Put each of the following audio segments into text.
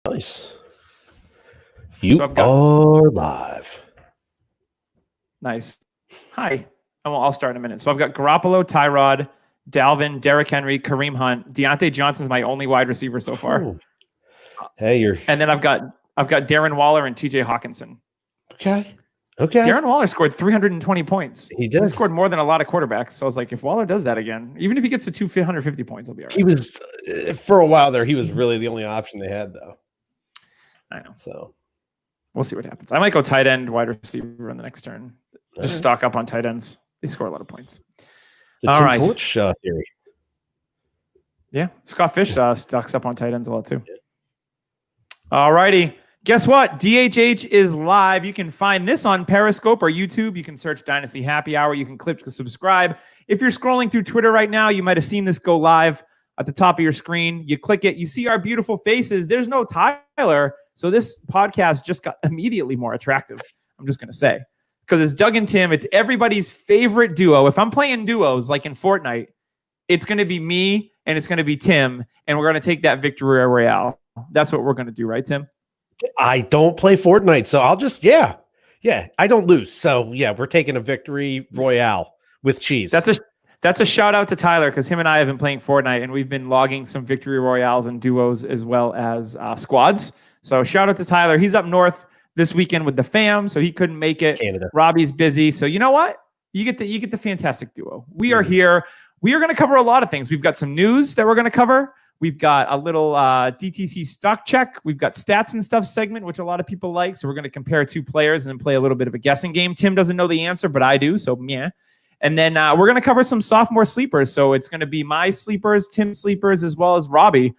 Nice. You So I've got are live. nice. Hi. I'll start in a minute. So I've got Garoppolo, Tyrod, Dalvin, Derrick Henry, Kareem Hunt. Deontay Johnson's my only wide receiver so far. Ooh. Hey, and then I've got Darren Waller and TJ Hawkinson. Okay. Darren Waller scored 320 points. He did. He scored more than a lot of quarterbacks. So I was like, if Waller does that again, even if he gets to 250 points, he'll be all right. He was for a while there. He was really the only option they had, though. I know. So we'll see what happens. I might go tight end, wide receiver in the next turn. Just stock up on tight ends. They score a lot of points. The all right. Torch theory. Yeah. Scott Fish stocks up on tight ends a lot too. Yeah. All righty. Guess what? DHH is live. You can find this on Periscope or YouTube. You can search Dynasty Happy Hour. You can click to subscribe. If you're scrolling through Twitter right now, you might have seen this go live at the top of your screen. You click it. You see our beautiful faces. There's no Tyler. So this podcast just got immediately more attractive. I'm just going to say. Because it's Doug and Tim. It's everybody's favorite duo. If I'm playing duos like in Fortnite, it's going to be me and it's going to be Tim. And we're going to take that victory royale. That's what we're going to do, right, Tim? I don't play Fortnite, so I'll just, yeah, I don't lose. So, yeah, we're taking a victory royale with cheese. That's a shout out to Tyler because him and I have been playing Fortnite and we've been logging some victory royales and duos as well as squads. So shout out to Tyler. He's up north this weekend with the fam, so he couldn't make it. Canada. Robbie's busy. So you know what? You get the fantastic duo. We are here. We are going to cover a lot of things. We've got some news that we're going to cover. We've got a little DTC stock check. We've got stats and stuff segment, which a lot of people like. So we're going to compare two players and then play a little bit of a guessing game. Tim doesn't know the answer, but I do. So yeah. And then we're going to cover some sophomore sleepers. So it's going to be my sleepers, Tim's sleepers, as well as Robbie.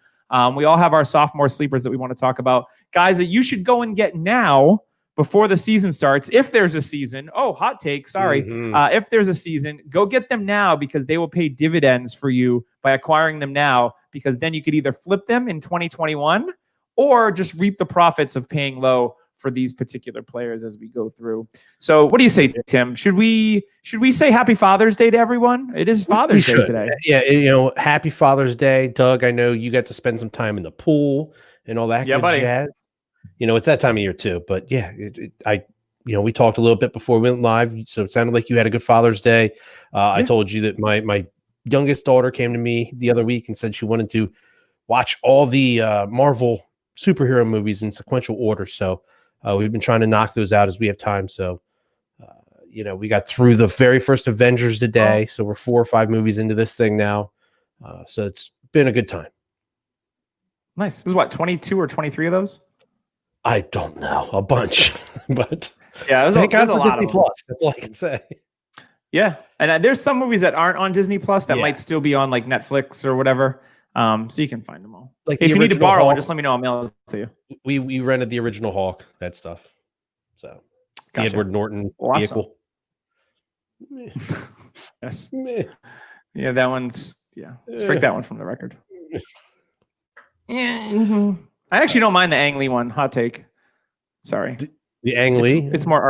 We all have our sophomore sleepers that we want to talk about. Guys that you should go and get now before the season starts. If there's a season. Oh, hot take. Sorry. If there's a season, go get them now because they will pay dividends for you by acquiring them now, because then you could either flip them in 2021 or just reap the profits of paying low for these particular players as we go through. So what do you say, Tim? Should we say Happy Father's Day to everyone? It is Father's Day today. Yeah, Happy Father's Day. Doug, I know you got to spend some time in the pool and all that good jazz. It's that time of year too. But yeah, we talked a little bit before we went live, so it sounded like you had a good Father's Day. I told you that my youngest daughter came to me the other week and said she wanted to watch all the Marvel superhero movies in sequential order. So we've been trying to knock those out as we have time. So, we got through the very first Avengers today. So we're 4 or 5 movies into this thing now. So it's been a good time. Nice. This is what, 22 or 23 of those? I don't know, a bunch, but yeah, there's a lot Disney of Plus. That's all I can say. Yeah, and there's some movies that aren't on Disney Plus that might still be on like Netflix or whatever. So you can find them all. Like if you need to borrow one, just let me know. I'll mail it to you. We rented the original Hulk, that stuff. So the Edward Norton vehicle. Yes. Yeah, that one's strike that one from the record. Yeah. I actually don't mind the Ang Lee one. Hot take. Sorry. The Ang Lee? It's more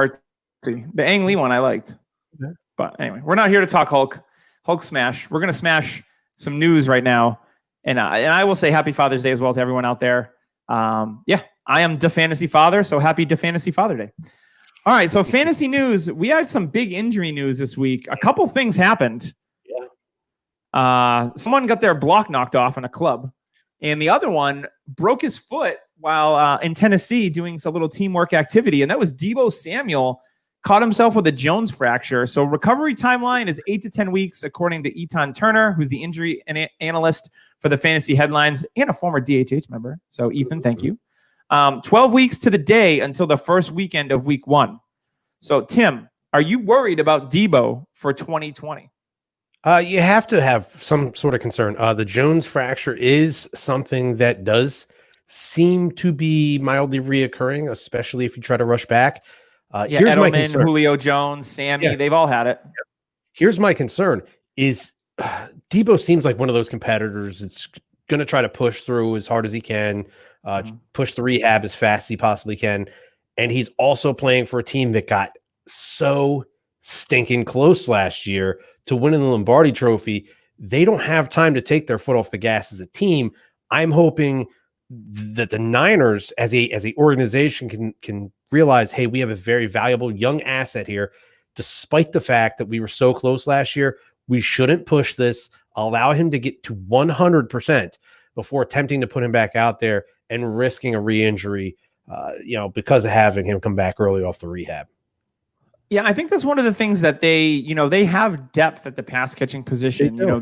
artsy. The Ang Lee one I liked. Okay. But anyway, we're not here to talk Hulk smash. We're going to smash some news right now. And I will say happy Father's Day as well to everyone out there. I am the fantasy father, so happy the fantasy Father Day. All right, so fantasy news. We had some big injury news this week. A couple things happened. Yeah. Someone got their block knocked off in a club. And the other one broke his foot while in Tennessee doing some little teamwork activity. And that was Deebo Samuel caught himself with a Jones fracture. So recovery timeline is 8 to 10 weeks, according to Etan Turner, who's the injury analyst for the Fantasy Headlines and a former DHH member. So Ethan, thank you. 12 weeks to the day until the first weekend of week 1. So Tim, are you worried about Deebo for 2020? You have to have some sort of concern. The Jones fracture is something that does seem to be mildly reoccurring, especially if you try to rush back. Here's Edelman, my concern. Julio Jones, Sammy, they've all had it. Here's my concern is Deebo seems like one of those competitors that's going to try to push through as hard as he can, push the rehab as fast as he possibly can. And he's also playing for a team that got so stinking close last year to winning the Lombardi Trophy. They don't have time to take their foot off the gas as a team. I'm hoping that the Niners as a organization can realize, hey, we have a very valuable young asset here, despite the fact that we were so close last year. We shouldn't push this, allow him to get to 100% before attempting to put him back out there and risking a re-injury, because of having him come back early off the rehab. Yeah, I think that's one of the things that they have depth at the pass catching position.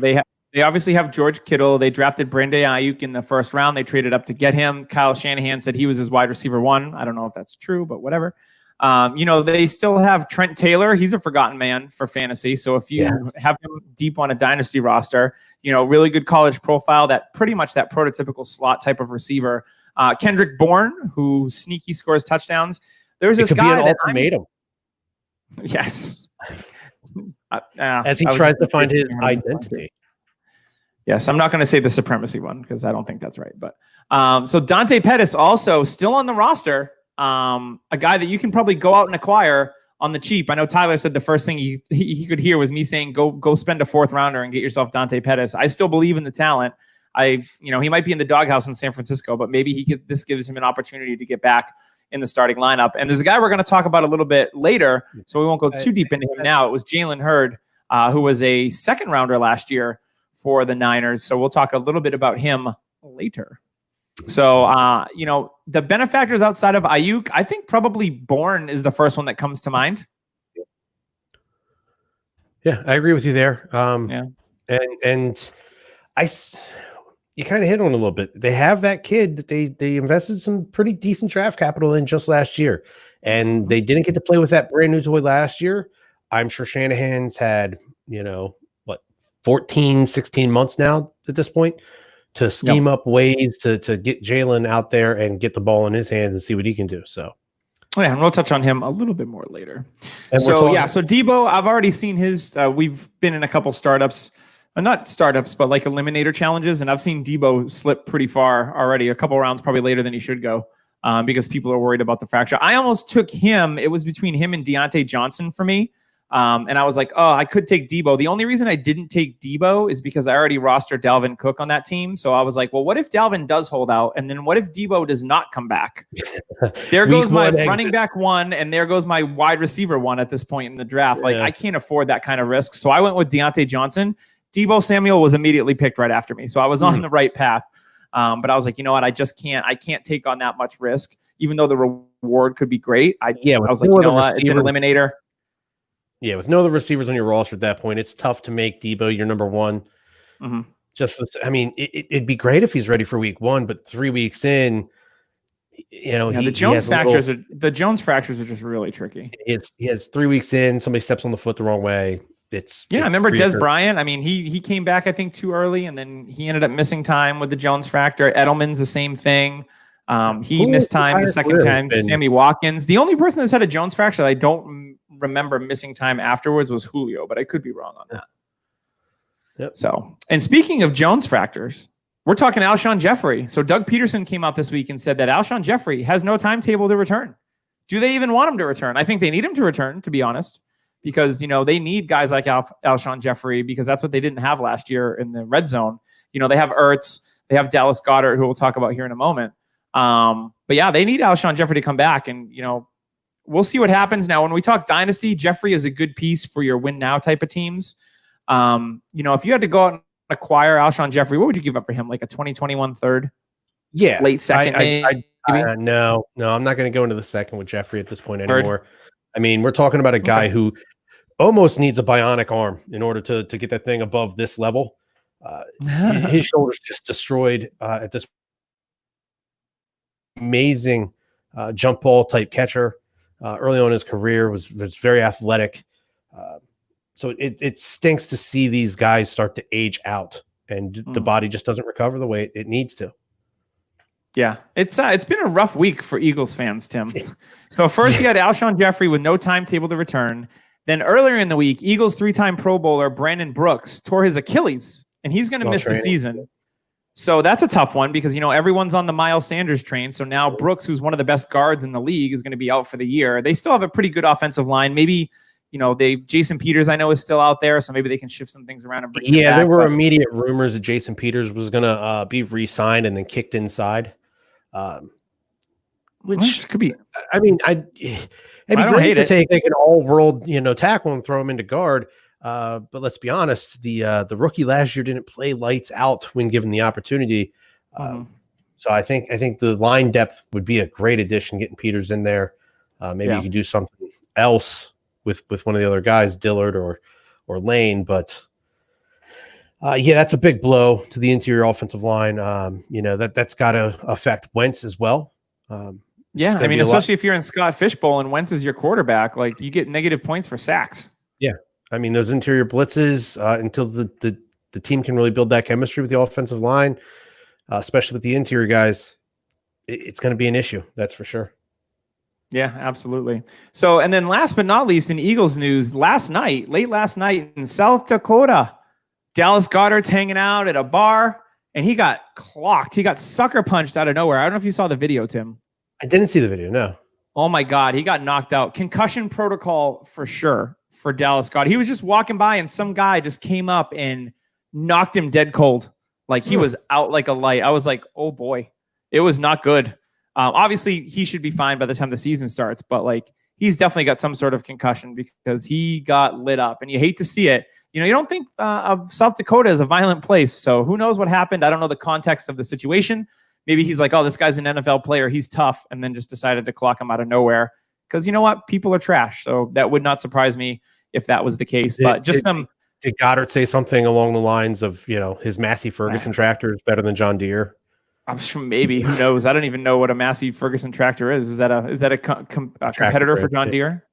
They obviously have George Kittle. They drafted Brandon Ayuk in the first round. They traded up to get him. Kyle Shanahan said he was his wide receiver 1. I don't know if that's true, but whatever. They still have Trent Taylor. He's a forgotten man for fantasy. So if you have him deep on a dynasty roster, really good college profile, that pretty much that prototypical slot type of receiver. Kendrick Bourne, who sneaky scores touchdowns. There's this guy that ultimatum. Yes. As he tries to find his identity. Yes, I'm not going to say the supremacy one because I don't think that's right. But so Dante Pettis also still on the roster. A guy that you can probably go out and acquire on the cheap. I know Tyler said the first thing he could hear was me saying, go spend a 4th rounder and get yourself Dante Pettis. I still believe in the talent. He might be in the doghouse in San Francisco, but maybe this gives him an opportunity to get back in the starting lineup. And there's a guy we're going to talk about a little bit later, so we won't go too deep into him now. It was Jalen Hurd, who was a 2nd rounder last year for the Niners. So we'll talk a little bit about him later. So, the benefactors outside of Ayuk, I think probably Bourne is the first one that comes to mind. Yeah, I agree with you there. And you kind of hit on it a little bit. They have that kid that they invested some pretty decent draft capital in just last year, and they didn't get to play with that brand new toy last year. I'm sure Shanahan's had, 14, 16 months now at this point to scheme up ways to get Jalen out there and get the ball in his hands and see what he can do. So, and we'll touch on him a little bit more later. So Debo, I've already seen his. We've been in a couple startups, not startups, but like eliminator challenges, and I've seen Debo slip pretty far already. A couple rounds probably later than he should go, because people are worried about the fracture. I almost took him. It was between him and Deontay Johnson for me. And I was like, I could take Debo. The only reason I didn't take Debo is because I already rostered Dalvin Cook on that team. So I was like, well, what if Dalvin does hold out? And then what if Debo does not come back? There goes my running back 1, and there goes my wide receiver 1 at this point in the draft. Like, I can't afford that kind of risk. So I went with Deontay Johnson. Debo Samuel was immediately picked right after me. So I was on the right path. But I was like, you know what? I can't take on that much risk, even though the reward could be great. I was like, you know what? It's an eliminator. Yeah, with no other receivers on your roster at that point, it's tough to make Debo your number 1. Mm-hmm. It'd be great if he's ready for week 1, but 3 weeks in, the Jones fractures are just really tricky. He has 3 weeks in, somebody steps on the foot the wrong way. I remember Des Bryant. he came back, I think, too early, and then he ended up missing time with the Jones fracture. Edelman's the same thing. He missed time the second time. Sammy Watkins. The only person that's had a Jones fracture that I don't remember missing time afterwards was Julio, but I could be wrong on that. Yep. So, and speaking of Jones fractures, we're talking Alshon Jeffrey. So Doug Peterson came out this week and said that Alshon Jeffrey has no timetable to return. Do they even want him to return? I think they need him to return, to be honest, because, they need guys like Alshon Jeffrey, because that's what they didn't have last year in the red zone. They have Ertz, they have Dallas Goedert, who we'll talk about here in a moment. But yeah, they need Alshon Jeffrey to come back, and, we'll see what happens. Now, when we talk dynasty, Jeffrey is a good piece for your win now type of teams. If you had to go out and acquire Alshon Jeffrey, what would you give up for him? Like a 2021 third? Yeah. Late second? No, I'm not going to go into the second with Jeffrey at this point anymore. We're talking about a guy who almost needs a bionic arm in order to get that thing above this level. His shoulders just destroyed at this amazing jump ball type catcher. Early on in his career was very athletic. So it stinks to see these guys start to age out, and the body just doesn't recover the way it needs to. Yeah, it's been a rough week for Eagles fans, Tim. So first you had Alshon Jeffrey with no timetable to return. Then earlier in the week, Eagles 3-time Pro Bowler Brandon Brooks tore his Achilles, and he's going to miss the season. So that's a tough one because, everyone's on the Miles Sanders train. So now Brooks, who's one of the best guards in the league, is going to be out for the year. They still have a pretty good offensive line. Maybe, Jason Peters, I know, is still out there. So maybe they can shift some things around and bring him back. There were immediate rumors that Jason Peters was going to be re-signed and then kicked inside. Which could be. I mean, it'd be great to take like an all-world, tackle and throw him into guard. But let's be honest, the rookie last year didn't play lights out when given the opportunity. So I think the line depth would be a great addition. Getting Peters in there, maybe you could do something else with one of the other guys, Dillard or Lane. But that's a big blow to the interior offensive line. That's got to affect Wentz as well. I mean, especially if you're in Scott Fishbowl and Wentz is your quarterback, like you get negative points for sacks. Yeah. I mean, those interior blitzes, until the team can really build that chemistry with the offensive line, especially with the interior guys, it's going to be an issue. That's for sure. Yeah, absolutely. So, and then last but not least in Eagles news, late last night in South Dakota, Dallas Goedert's hanging out at a bar and he got clocked. He got sucker punched out of nowhere. I don't know if you saw the video, Tim. I didn't see the video, no. Oh my God, he got knocked out. Concussion protocol for sure for Dallas Goedert. He was just walking by and some guy just came up and knocked him dead cold. Like he was out like a light. I was like, oh boy, it was not good. Obviously, he should be fine by the time the season starts, but like he's definitely got some sort of concussion because he got lit up and you hate to see it. You don't think of South Dakota as a violent place. So who knows what happened? I don't know the context of the situation. Maybe he's like, oh, this guy's an NFL player. He's tough. And then just decided to clock him out of nowhere. Because you know what? People are trash. So that would not surprise me if that was the case. But just did Goddard say something along the lines of, his Massey Ferguson tractor is better than John Deere? I'm sure maybe. Who knows? I don't even know what a Massey Ferguson tractor is. Is that a competitor for John Deere?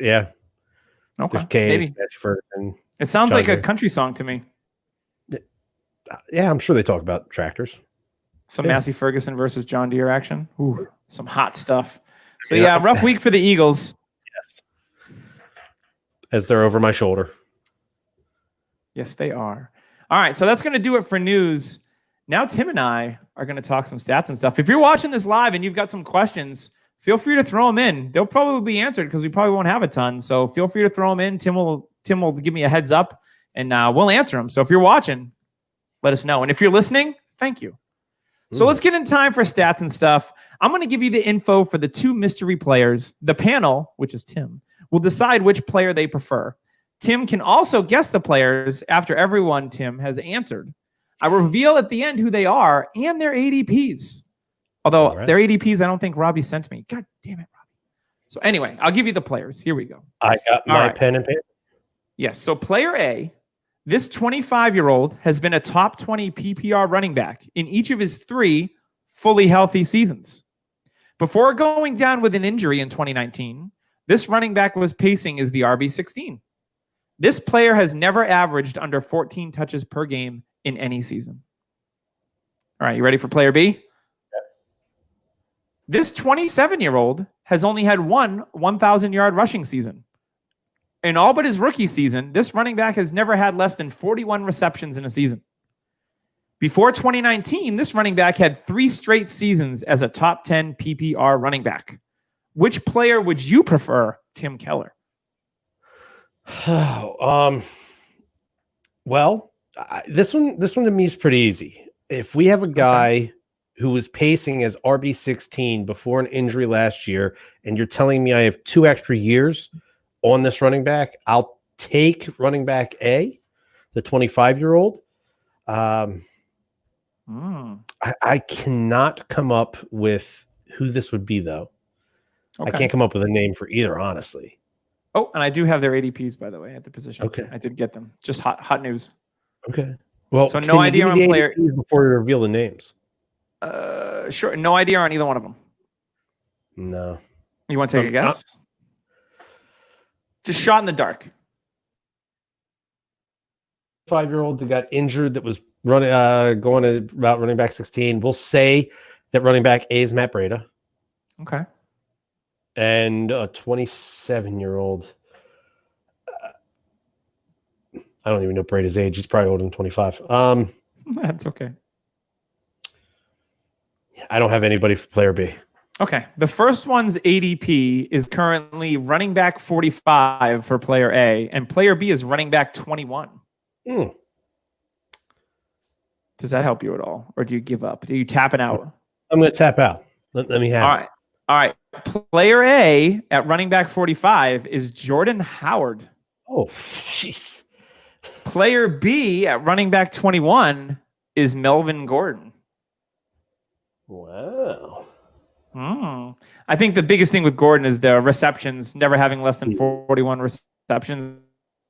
Yeah. Okay. Maybe. Massey Ferguson. It sounds like a country song to me. Yeah, I'm sure they talk about tractors. Some Massey Ferguson versus John Deere action. Ooh, some hot stuff. So rough week for the Eagles. Yes. As they're over my shoulder. Yes, they are. All right, so that's going to do it for news. Now Tim and I are going to talk some stats and stuff. If you're watching this live and you've got some questions, feel free to throw them in. They'll probably be answered because we probably won't have a ton. So feel free to throw them in. Tim will give me a heads up and we'll answer them. So if you're watching, let us know. And if you're listening, thank you. So let's get in time for stats and stuff. I'm going to give you the info for the two mystery players. The panel, which is Tim, will decide which player they prefer. Tim can also guess the players after everyone Tim has answered. I reveal at the end who they are and their ADPs. Although their ADPs, I don't think Robbie sent me. God damn it, Robbie. So anyway, I'll give you the players. Here we go. I got my pen and paper. Yes. So player A, this 25-year-old has been a top 20 PPR running back in each of his 3 fully healthy seasons. Before going down with an injury in 2019, this running back was pacing as the RB16. This player has never averaged under 14 touches per game in any season. All right, you ready for player B? Yep. This 27-year-old has only had one 1,000-yard rushing season. In all but his rookie season, this running back has never had less than 41 receptions in a season. Before 2019, this running back had 3 straight seasons as a top 10 PPR running back. Which player would you prefer, Tim Keller? Well, this one to me is pretty easy. If we have a guy who was pacing as RB16 before an injury last year, and you're telling me I have 2 extra years on this running back, I'll take running back A, the 25-year-old. I cannot come up with who this would be, though. Okay. I can't come up with a name for either, honestly. Oh, and I do have their ADPs, by the way, at the position. Okay. I did get them. Just hot news. Okay. Well, so no idea on player before you reveal the names. Sure. No idea on either one of them. No. You want to take a guess? Just shot in the dark. 5-year-old that got injured that was running going about running back 16. We'll say that running back A is Matt Breida. Okay. And a 27-year-old. I don't even know Breida's age. He's probably older than 25. That's okay. I don't have anybody for player B. Okay. The first one's ADP is currently running back 45 for player A, and player B is running back 21. Does that help you at all? Or do you give up? Do you tapping out? I'm going to tap out. Let me have it. All right. Player A at running back 45 is Jordan Howard. Oh, jeez. Player B at running back 21 is Melvin Gordon. Wow. I think the biggest thing with Gordon is the receptions, never having less than 41 receptions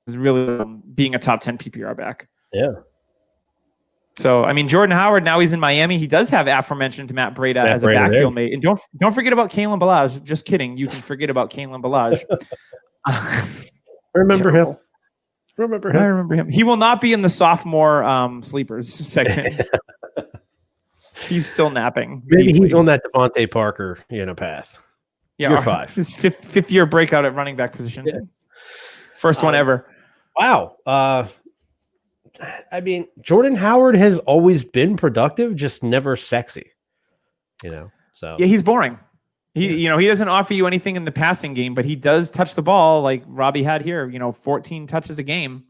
is really being a top 10 PPR back. Yeah. So, I mean, Jordan Howard, now he's in Miami. He does have aforementioned Matt Breida as a backfield mate. And don't forget about Kalen Ballage. Just kidding. You can forget about Kalen Ballage. Remember him. I remember him. He will not be in the sophomore sleepers segment. He's still napping. Maybe deeply. he's on that Devontae Parker path. Yeah, Year 5. His fifth year breakout at running back position. Yeah. First one ever. Wow. I mean, Jordan Howard has always been productive, just never sexy. So yeah, he's boring. He doesn't offer you anything in the passing game, but he does touch the ball like Robbie had here. 14 touches a game,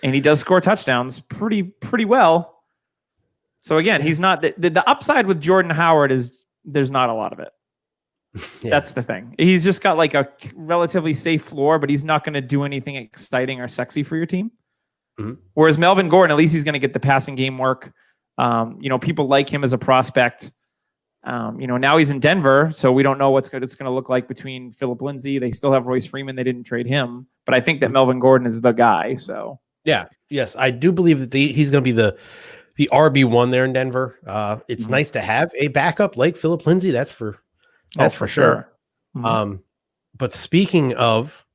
and he does score touchdowns pretty well. So again, he's not the upside with Jordan Howard is there's not a lot of it. Yeah. That's the thing. He's just got like a relatively safe floor, but he's not going to do anything exciting or sexy for your team. Whereas Melvin Gordon, at least he's going to get the passing game work. People like him as a prospect. Now he's in Denver, so we don't know what it's going to look like between Phillip Lindsay. They still have Royce Freeman. They didn't trade him, but I think that Melvin Gordon is the guy. So yeah, yes, I do believe that he's going to be the RB1 there in Denver. It's nice to have a backup like Phillip Lindsay. That's for sure. But speaking of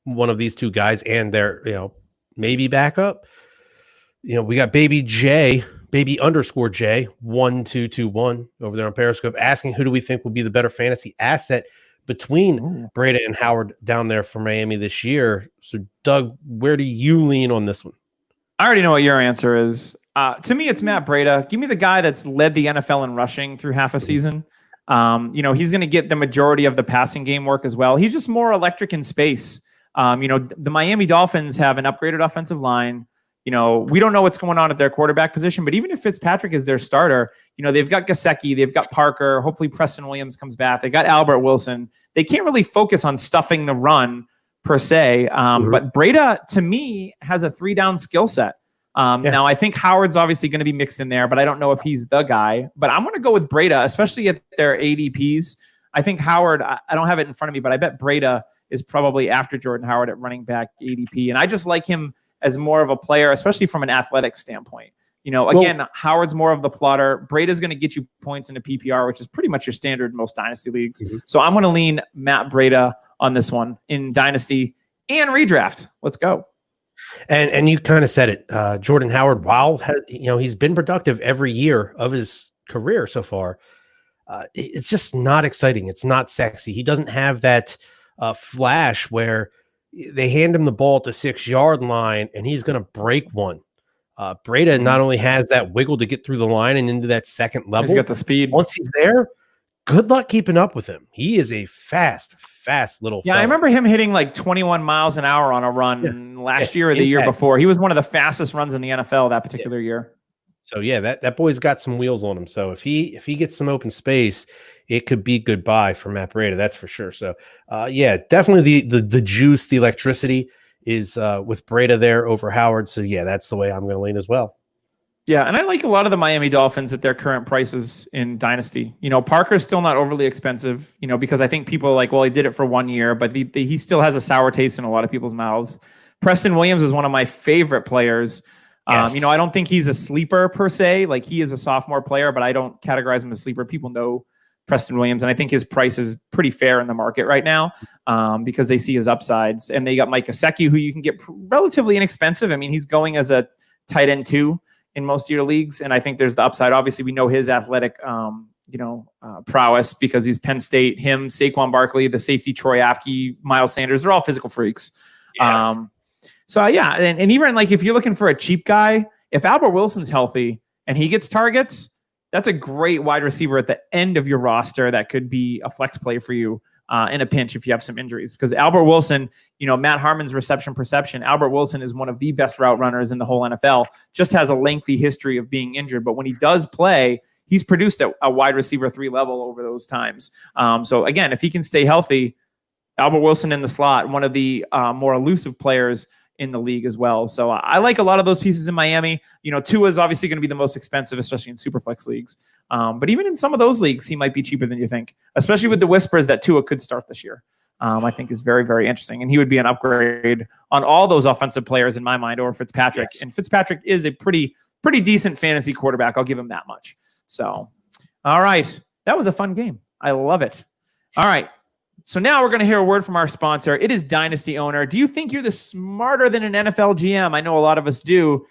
one of these two guys and their maybe backup, we got baby _J 1221 over there on Periscope asking who do we think will be the better fantasy asset between Breida and Howard down there for Miami this year. So Doug, where do you lean on this one? I already know what your answer is. To me, it's Matt Breida. Give me the guy that's led the NFL in rushing through half a season. He's going to get the majority of the passing game work as well. He's just more electric in space. The Miami Dolphins have an upgraded offensive line. We don't know what's going on at their quarterback position, but even if Fitzpatrick is their starter, they've got Gesicki, they've got Parker. Hopefully Preston Williams comes back. They got Albert Wilson. They can't really focus on stuffing the run per se. But Breida, to me, has a 3-down skill set. Now, I think Howard's obviously going to be mixed in there, but I don't know if he's the guy. But I'm going to go with Breida, especially at their ADPs. I think Howard, I don't have it in front of me, but I bet Breida is probably after Jordan Howard at running back ADP. And I just like him as more of a player, especially from an athletic standpoint. Howard's more of the plotter. Breida's going to get you points into PPR, which is pretty much your standard in most dynasty leagues. So I'm going to lean Matt Breida on this one in dynasty and redraft. Let's go. And you kind of said it. Jordan Howard, while he's been productive every year of his career so far, it's just not exciting. It's not sexy. He doesn't have that flash where they hand him the ball at the 6-yard line and he's going to break one. Breida not only has that wiggle to get through the line and into that second level. He's got the speed. Once he's there, good luck keeping up with him. He is a fast little fella. I remember him hitting like 21 miles an hour on a run last year or the year before. He was one of the fastest runs in the NFL that particular year. So that boy's got some wheels on him. So if he gets some open space, it could be goodbye for Matt Breida. That's for sure. So definitely the juice, the electricity is with Breida there over Howard. So that's the way I'm going to lean as well. Yeah, and I like a lot of the Miami Dolphins at their current prices in Dynasty. Parker's still not overly expensive, because I think people are like, well, he did it for 1 year, but he still has a sour taste in a lot of people's mouths. Preston Williams is one of my favorite players. Yes. I don't think he's a sleeper per se. Like, he is a sophomore player, but I don't categorize him as a sleeper. People know Preston Williams, and I think his price is pretty fair in the market right now because they see his upsides. And they got Mike Gesicki, who you can get relatively inexpensive. I mean, he's going as a tight end 2 in most of your leagues. And I think there's the upside. Obviously, we know his athletic, prowess because he's Penn State. Him, Saquon Barkley, the safety Troy Apke, Miles Sanders, they're all physical freaks. Yeah. And even like if you're looking for a cheap guy, if Albert Wilson's healthy and he gets targets, that's a great wide receiver at the end of your roster that could be a flex play for you in a pinch if you have some injuries. Because Albert Wilson, Matt Harmon's reception perception, Albert Wilson is one of the best route runners in the whole NFL, just has a lengthy history of being injured. But when he does play, he's produced at a wide receiver 3 level over those times. So again, if he can stay healthy, Albert Wilson in the slot, one of the more elusive players in the league as well. So I like a lot of those pieces in Miami. Tua is obviously going to be the most expensive, especially in Superflex leagues. But even in some of those leagues, he might be cheaper than you think, especially with the whispers that Tua could start this year. I think is very, very interesting. And he would be an upgrade on all those offensive players in my mind over Fitzpatrick. Yes. And Fitzpatrick is a pretty decent fantasy quarterback. I'll give him that much. So, all right. That was a fun game. I love it. All right. So now we're going to hear a word from our sponsor. It is Dynasty Owner. Do you think you're the smarter than an NFL GM? I know a lot of us do.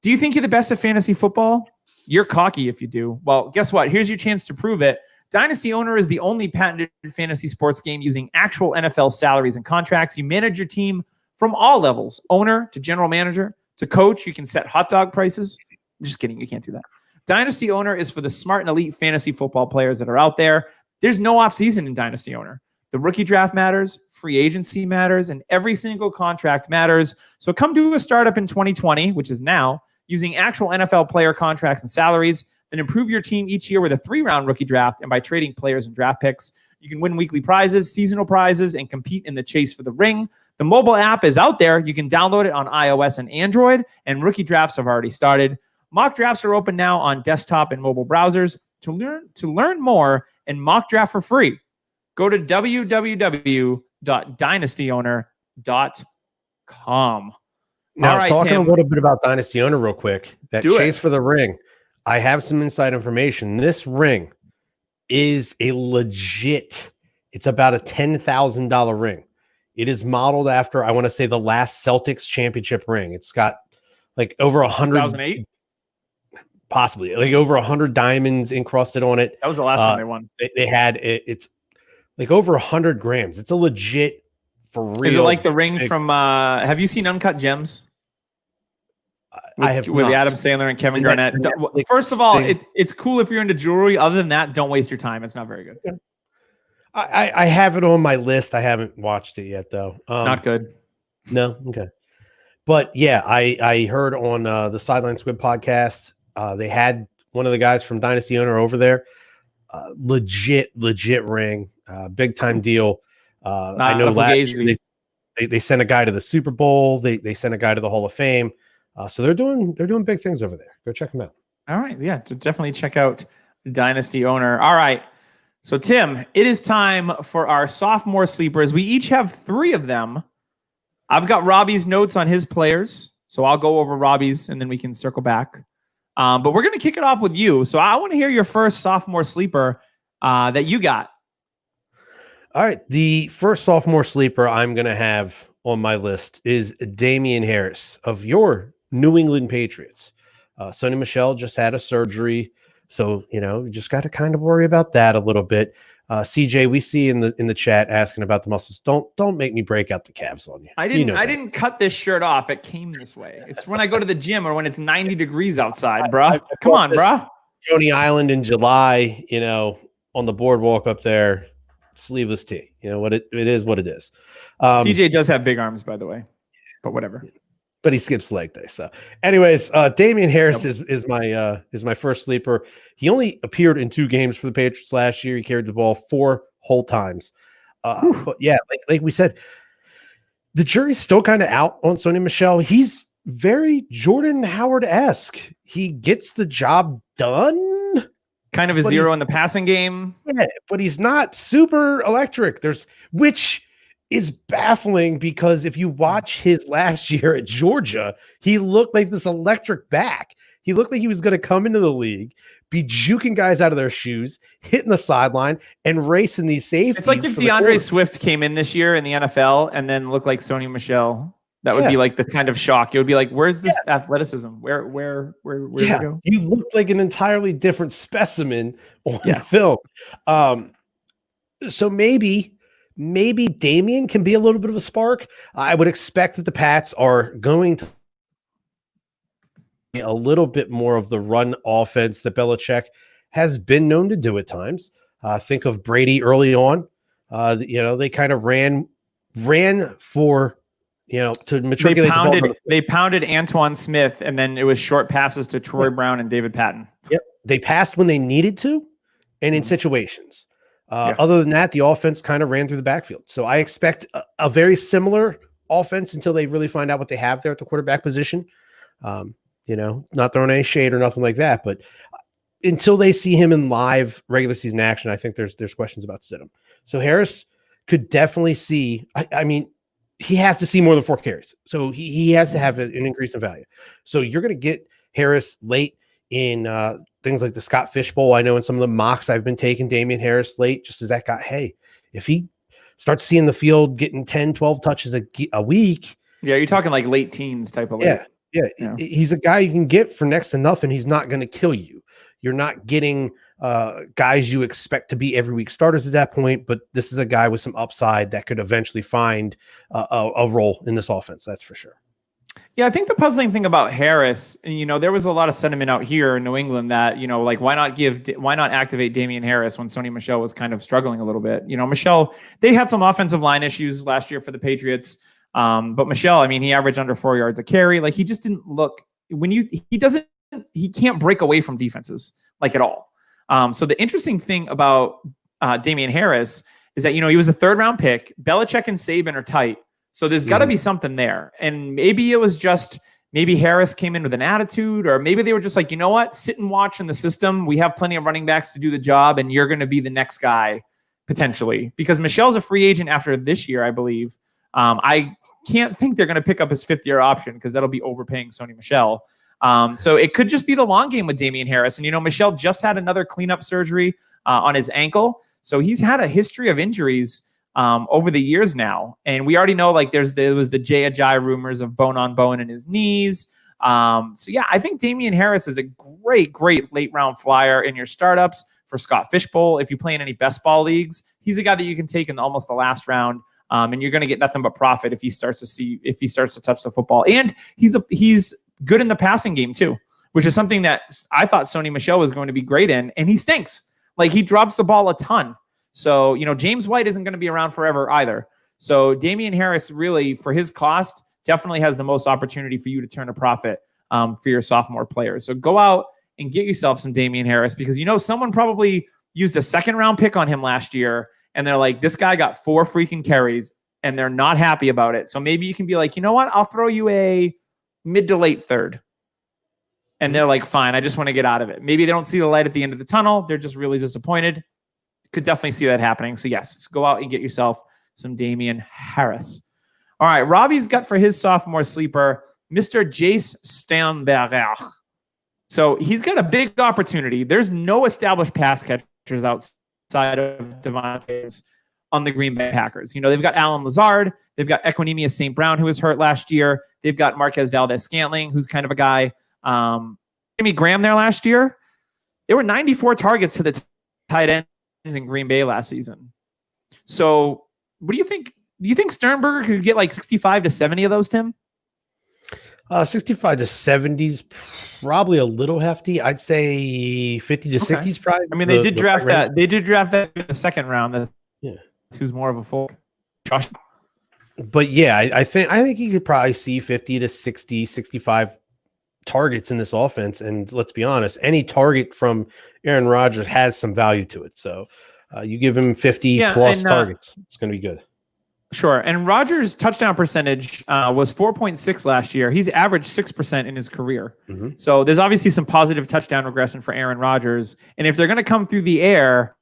Do you think you're the best at fantasy football? You're cocky if you do. Well, guess what? Here's your chance to prove it. Dynasty Owner is the only patented fantasy sports game using actual NFL salaries and contracts. You manage your team from all levels, owner to general manager to coach. You can set hot dog prices. I'm just kidding. You can't do that. Dynasty Owner is for the smart and elite fantasy football players that are out there. There's no offseason in Dynasty Owner. The rookie draft matters, free agency matters, and every single contract matters. So come do a startup in 2020, which is now, using actual NFL player contracts and salaries, then improve your team each year with a 3-round rookie draft and by trading players and draft picks. You can win weekly prizes, seasonal prizes, and compete in the chase for the ring. The mobile app is out there. You can download it on iOS and Android, and rookie drafts have already started. Mock drafts are open now on desktop and mobile browsers. To learn more and mock draft for free, go to www.dynastyowner.com. Now, talking a little bit about Dynasty Owner real quick, that chase for the ring, I have some inside information. This ring is a legit, it's about a $10,000 ring. It is modeled after, I want to say, the last Celtics championship ring. It's got like over 100. 2008? Possibly. Like over 100 diamonds encrusted on it. That was the last time they won. They had it. It's like over 100 grams. It's a legit, for real. Is it like the ring from, have you seen Uncut Gems? I have with Adam Sandler and Kevin Garnett. First of all, it's cool if you're into jewelry. Other than that, don't waste your time. It's not very good. Yeah. I have it on my list. I haven't watched it yet, though. Not good. No? Okay. But yeah, I heard on the Sideline Squid podcast, they had one of the guys from Dynasty Owner over there. Legit ring. Big time deal. I know last year they sent a guy to the Super Bowl. They sent a guy to the Hall of Fame. So they're doing big things over there. Go check them out. All right. Yeah, definitely check out Dynasty Owner. All right. So Tim, it is time for our sophomore sleepers. We each have 3 of them. I've got Robbie's notes on his players, so I'll go over Robbie's and then we can circle back. But we're going to kick it off with you. So I want to hear your first sophomore sleeper that you got. All right. The first sophomore sleeper I'm going to have on my list is Damian Harris of your New England Patriots. Sony Michel just had a surgery. So, you just got to kind of worry about that a little bit. CJ, we see in the chat asking about the muscles. Don't make me break out the calves on you. I didn't cut this shirt off. It came this way. It's when I go to the gym or when it's 90 degrees outside, bro. Come on, bro. Coney Island in July, on the boardwalk up there, sleeveless tee. What it is what it is. CJ does have big arms, by the way, but whatever. But he skips leg day. So, anyways, Damian Harris is my first sleeper. He only appeared in 2 games for the Patriots last year. He carried the ball 4 whole times. But yeah, like we said, the jury's still kind of out on Sony Michel. He's very Jordan Howard-esque. He gets the job done. Kind of a zero in the passing game. Yeah, but he's not super electric. Which is baffling because if you watch his last year at Georgia, he looked like this electric back. He looked like he was going to come into the league, be juking guys out of their shoes, hitting the sideline, and racing these safeties. It's like if DeAndre Swift came in this year in the NFL and then looked like Sony Michel. That would be like the kind of shock. It would be like, where's this athleticism? Where did it go? You looked like an entirely different specimen on film. So maybe Damian can be a little bit of a spark. I would expect that the Pats are going to a little bit more of the run offense that Belichick has been known to do at times. Think of Brady early on. They kind of ran for, to matriculate the ball. They pounded Antoine Smith, and then it was short passes to Troy Brown and David Patton. Yep. they passed when they needed to and in situations. Other than that, the offense kind of ran through the backfield. So I expect a very similar offense until they really find out what they have there at the quarterback position. Not throwing any shade or nothing like that, but until they see him in live regular season action, I think there's questions about Stidham. So Harris could definitely see, I mean, he has to see more than 4 carries. So he has to have an increase in value. So you're going to get Harris late in things like the Scott Fish Bowl. I know in some of the mocks I've been taking Damian Harris late just as that guy. Hey, if he starts seeing the field getting 10, 12 touches a week. Yeah, you're talking like late teens type of late. Yeah. He's a guy you can get for next to nothing. He's not going to kill you. You're not getting guys you expect to be every week starters at that point, but this is a guy with some upside that could eventually find a role in this offense. That's for sure. Yeah, I think the puzzling thing about Harris, there was a lot of sentiment out here in New England that, like why not activate Damian Harris when Sony Michel was kind of struggling a little bit. Michel, they had some offensive line issues last year for the Patriots. But Michel, I mean, he averaged under 4 yards a carry. Like he just didn't look he can't break away from defenses like at all. So the interesting thing about Damian Harris is that, he was a 3rd round pick. Belichick and Saban are tight. So there's got to be something there. And maybe it was just, maybe Harris came in with an attitude, or maybe they were just like, you know what, sit and watch in the system. We have plenty of running backs to do the job, and you're going to be the next guy potentially. Because Michel's a free agent after this year, I believe. I can't think they're going to pick up his 5th-year option because that'll be overpaying Sony Michel. So it could just be the long game with Damian Harris. And, Michel just had another cleanup surgery on his ankle. So he's had a history of injuries over the years now. And we already know, like, there was the Jay Ajayi rumors of bone on bone in his knees. So yeah, I think Damian Harris is a great late round flyer in your startups for Scott Fish Bowl. If you play in any best ball leagues, he's a guy that you can take in almost the last round. And you're going to get nothing but profit if he starts to touch the football. And he's good in the passing game too, which is something that I thought Sony Michel was going to be great in, and he stinks. Like, he drops the ball a ton. So, James White isn't going to be around forever either. So Damian Harris, really, for his cost, definitely has the most opportunity for you to turn a profit for your sophomore players. So go out and get yourself some Damian Harris, because someone probably used a 2nd round pick on him last year, and they're like, this guy got 4 freaking carries, and they're not happy about it. So maybe you can be like, you know what? I'll throw you a mid to late 3rd. And they're like, fine, I just want to get out of it. Maybe they don't see the light at the end of the tunnel. They're just really disappointed. Could definitely see that happening. So yes, go out and get yourself some Damian Harris. All right, Robbie's got for his sophomore sleeper, Mr. Jace Sternberger. So he's got a big opportunity. There's no established pass catchers outside of Devontae on the Green Bay Packers. They've got Alan Lazard. They've got Equanimeous St. Brown, who was hurt last year. They've got Marquez Valdez-Scantling, who's kind of a guy. Jimmy Graham there last year. There were 94 targets to the tight ends in Green Bay last season. So what do you think? Do you think Sternberger could get like 65 to 70 of those, Tim? 65 to 70 is probably a little hefty. I'd say 50 to 60 is probably. I mean, they did draft that. They did draft that in the 2nd round. Yeah, who's more of a full. Josh. But yeah, I think you could probably see 50 to 60, 65 targets in this offense. And let's be honest, any target from Aaron Rodgers has some value to it. So you give him 50 plus targets, it's going to be good. Sure. And Rodgers' touchdown percentage was 4.6 last year. He's averaged 6% in his career. Mm-hmm. So there's obviously some positive touchdown regression for Aaron Rodgers. And if they're going to come through the air,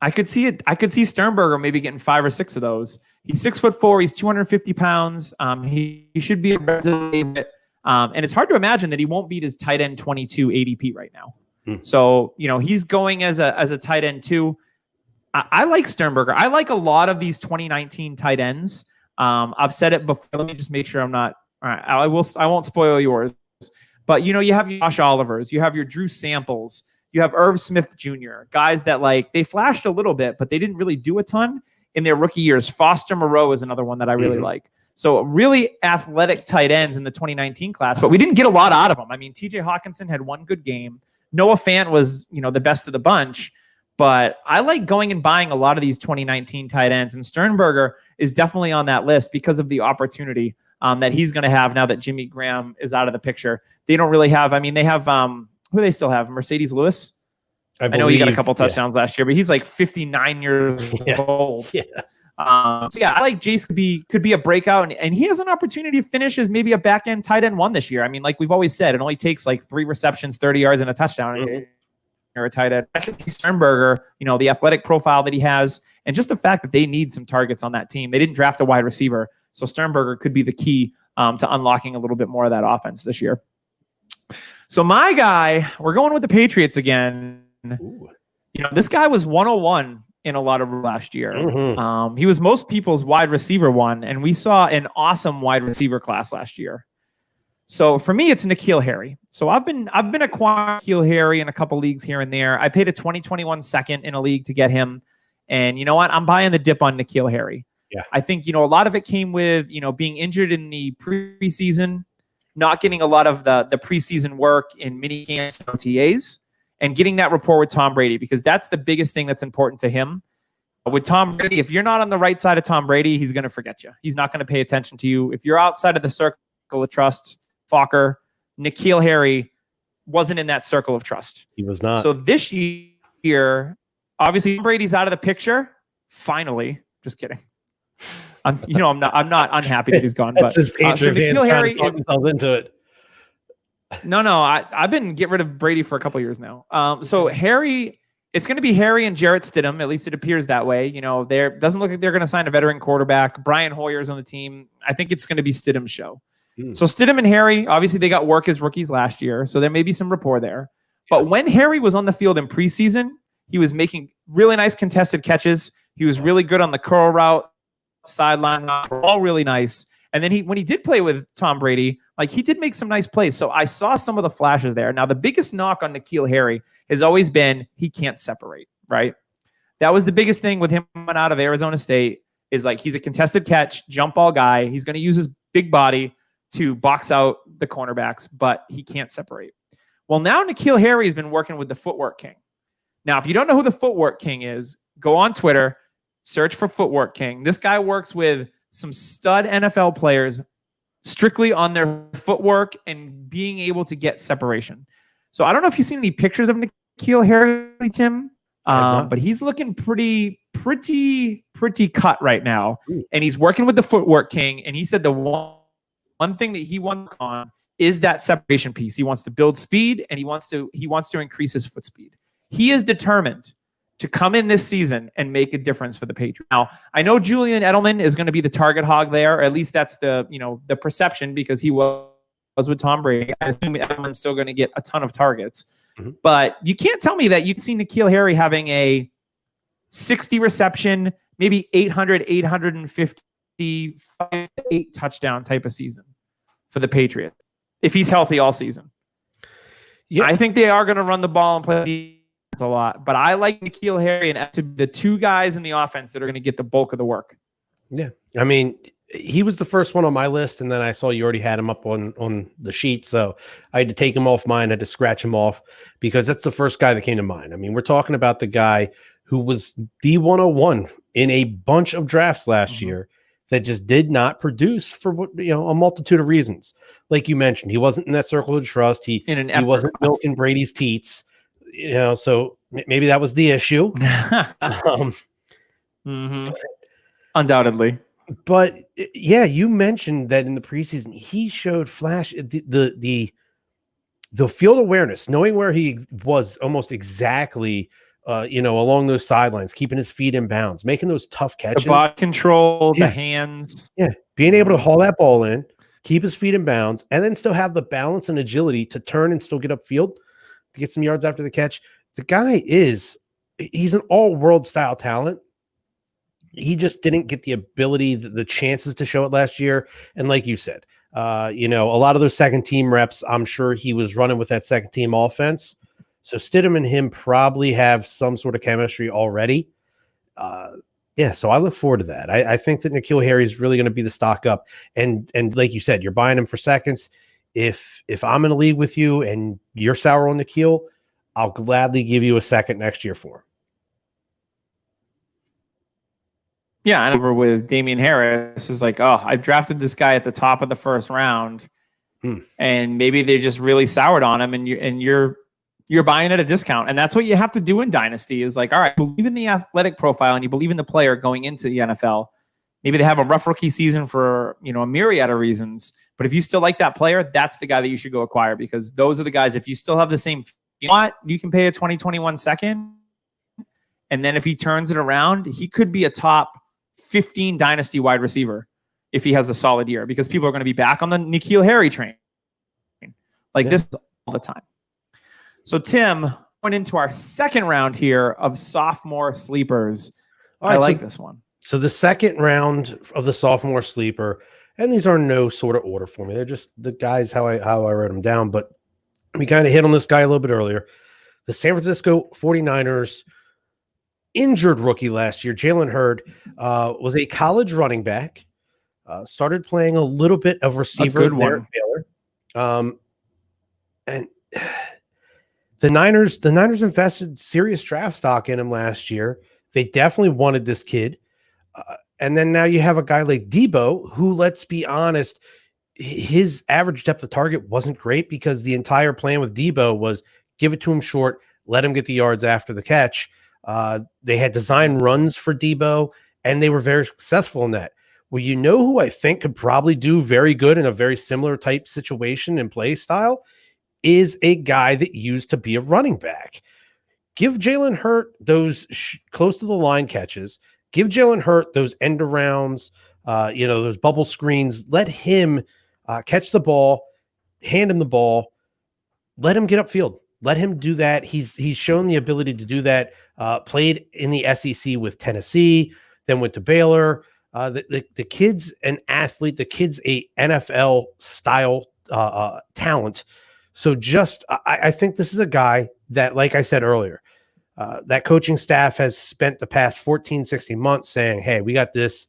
I could see it. I could see Sternberger maybe getting 5 or 6 of those. He's 6'4". He's 250 pounds. He should be a favorite. And it's hard to imagine that he won't beat his tight end 22 ADP right now. So, he's going as a tight end too. I like Sternberger. I like a lot of these 2019 tight ends. I've said it before. Let me just make sure I'm not. All right. I won't spoil yours. But, you have your Josh Olivers. You have your Drew Samples. You have Irv Smith Jr. Guys that they flashed a little bit, but they didn't really do a ton in their rookie years. Foster Moreau is another one that I really like. So really athletic tight ends in the 2019 class, but we didn't get a lot out of them. I mean, TJ Hawkinson had one good game. Noah Fant was, the best of the bunch. But I like going and buying a lot of these 2019 tight ends. And Sternberger is definitely on that list because of the opportunity that he's going to have now that Jimmy Graham is out of the picture. They don't really have, they have, who do they still have? Mercedes Lewis. I know he got a couple touchdowns last year, but he's like 59 years old. Yeah. So yeah, I like Jace could be a breakout, and he has an opportunity to finish as maybe a back end tight end 1 this year. I mean, like we've always said, it only takes like 3 receptions, 30 yards, and a touchdown. Mm-hmm. Or a tight end. I think Sternberger, the athletic profile that he has, and just the fact that they need some targets on that team. They didn't draft a wide receiver, so Sternberger could be the key to unlocking a little bit more of that offense this year. So my guy, we're going with the Patriots again. Ooh. This guy was 101 in a lot of last year. Mm-hmm. He was most people's wide receiver 1, and we saw an awesome wide receiver class last year. So for me, it's N'Keal Harry. So I've been acquiring N'Keal Harry in a couple leagues here and there. I paid a 2021 second in a league to get him. And you know what? I'm buying the dip on N'Keal Harry. Yeah. I think, a lot of it came with, being injured in the preseason, not getting a lot of the preseason work in mini camps and OTAs, and getting that rapport with Tom Brady, because that's the biggest thing that's important to him. With Tom Brady, if you're not on the right side of Tom Brady, he's going to forget you. He's not going to pay attention to you. If you're outside of the circle of trust, Fokker, N'Keal Harry wasn't in that circle of trust. He was not. So this year, obviously Brady's out of the picture. Finally, just kidding. I'm not unhappy that he's gone. That's but his Patriot N'Keal Harry is into it. No, I've been getting rid of Brady for a couple years now. So Harry, it's going to be Harry and Jarrett Stidham. At least it appears that way. There doesn't look like they're going to sign a veteran quarterback. Brian Hoyer's on the team. I think it's going to be Stidham's show. So Stidham and Harry, obviously they got work as rookies last year, so there may be some rapport there. But when Harry was on the field in preseason, he was making really nice contested catches. He was really good on the curl route, sideline, all really nice. And then when he did play with Tom Brady, he did make some nice plays. So I saw some of the flashes there. Now, the biggest knock on N'Keal Harry has always been he can't separate, right? That was the biggest thing with him out of Arizona State, is he's a contested catch, jump ball guy. He's going to use his big body to box out the cornerbacks, but he can't separate. Well, now N'Keal Harry has been working with the Footwork King. Now, if you don't know who the Footwork King is, go on Twitter, search for Footwork King. This guy works with some stud NFL players strictly on their footwork and being able to get separation. So I don't know if you've seen any pictures of N'Keal Harry, Tim, but he's looking pretty cut right now. Ooh. And he's working with the Footwork King, and he said the one thing that he wants on is that separation piece. He wants to build speed, and he wants to increase his foot speed. He is determined to come in this season and make a difference for the Patriots. Now, I know Julian Edelman is going to be the target hog there, or at least that's the perception, because he was with Tom Brady. I assume Edelman's still going to get a ton of targets. Mm-hmm. But you can't tell me that you've seen N'Keal Harry having a 60 reception, maybe 850, 5-8 touchdown type of season for the Patriots if he's healthy all season. Yeah, I think they are going to run the ball and play defense a lot, but I like N'Keal Harry and the 2 guys in the offense that are going to get the bulk of the work. Yeah, I mean, he was the first one on my list, and then I saw you already had him up on the sheet, so I had to take him off mine. I had to scratch him off because that's the first guy that came to mind. I mean, we're talking about the guy who was the 101 in a bunch of drafts last year that just did not produce for a multitude of reasons. Like you mentioned, he wasn't in that circle of trust. He wasn't milking Brady's teats, so maybe that was the issue. Undoubtedly. But yeah, you mentioned that in the preseason, he showed flash the field awareness, knowing where he was almost exactly along those sidelines, keeping his feet in bounds, making those tough catches. The body control, the hands. Yeah. Being able to haul that ball in, keep his feet in bounds, and then still have the balance and agility to turn and still get upfield to get some yards after the catch. The guy he's an all-world style talent. He just didn't get the ability, the chances to show it last year. And like you said, a lot of those second team reps, I'm sure he was running with that second team offense. So Stidham and him probably have some sort of chemistry already. So I look forward to that. I think that N'Keal Harry is really going to be the stock up. And like you said, you're buying him for seconds. If I'm in a league with you and you're sour on N'Keal, I'll gladly give you a second next year for him. Yeah, and over with Damian Harris is I drafted this guy at the top of the first round, and maybe they just really soured on him, and you're You're buying at a discount. And that's what you have to do in Dynasty is like, all right, believe in the athletic profile and you believe in the player going into the NFL. Maybe they have a rough rookie season for, a myriad of reasons. But if you still like that player, that's the guy that you should go acquire because those are the guys, if you still have the same, you can pay a 2021 second. And then if he turns it around, he could be a top 15 Dynasty wide receiver if he has a solid year because people are going to be back on the N'Keal Harry train. This all the time. So, Tim, went into our second round here of sophomore sleepers. I like this one. So the second round of the sophomore sleeper, and these are no sort of order for me. They're just the guys how I wrote them down. But we kind of hit on this guy a little bit earlier. The San Francisco 49ers injured rookie last year, Jalen Hurd, was a college running back. Started playing a little bit of receiver there at Baylor. And the Niners invested serious draft stock in him last year. They definitely wanted this kid. And then now you have a guy like Debo, who, let's be honest, his average depth of target wasn't great because the entire plan with Debo was give it to him short, let him get the yards after the catch. They had designed runs for Debo, and they were very successful in that. Well, you know who I think could probably do very good in a very similar type situation and play style is a guy that used to be a running back. Give Jalen Hurd those close to the line catches. Give Jalen Hurd those end arounds, those bubble screens. Let him catch the ball, hand him the ball, let him get upfield. Let him do that. He's shown the ability to do that. Played in the SEC with Tennessee, then went to Baylor. The kid's an athlete. The kid's a NFL style talent. So I think this is a guy that, like I said earlier, that coaching staff has spent the past 14, 16 months saying, hey, we got this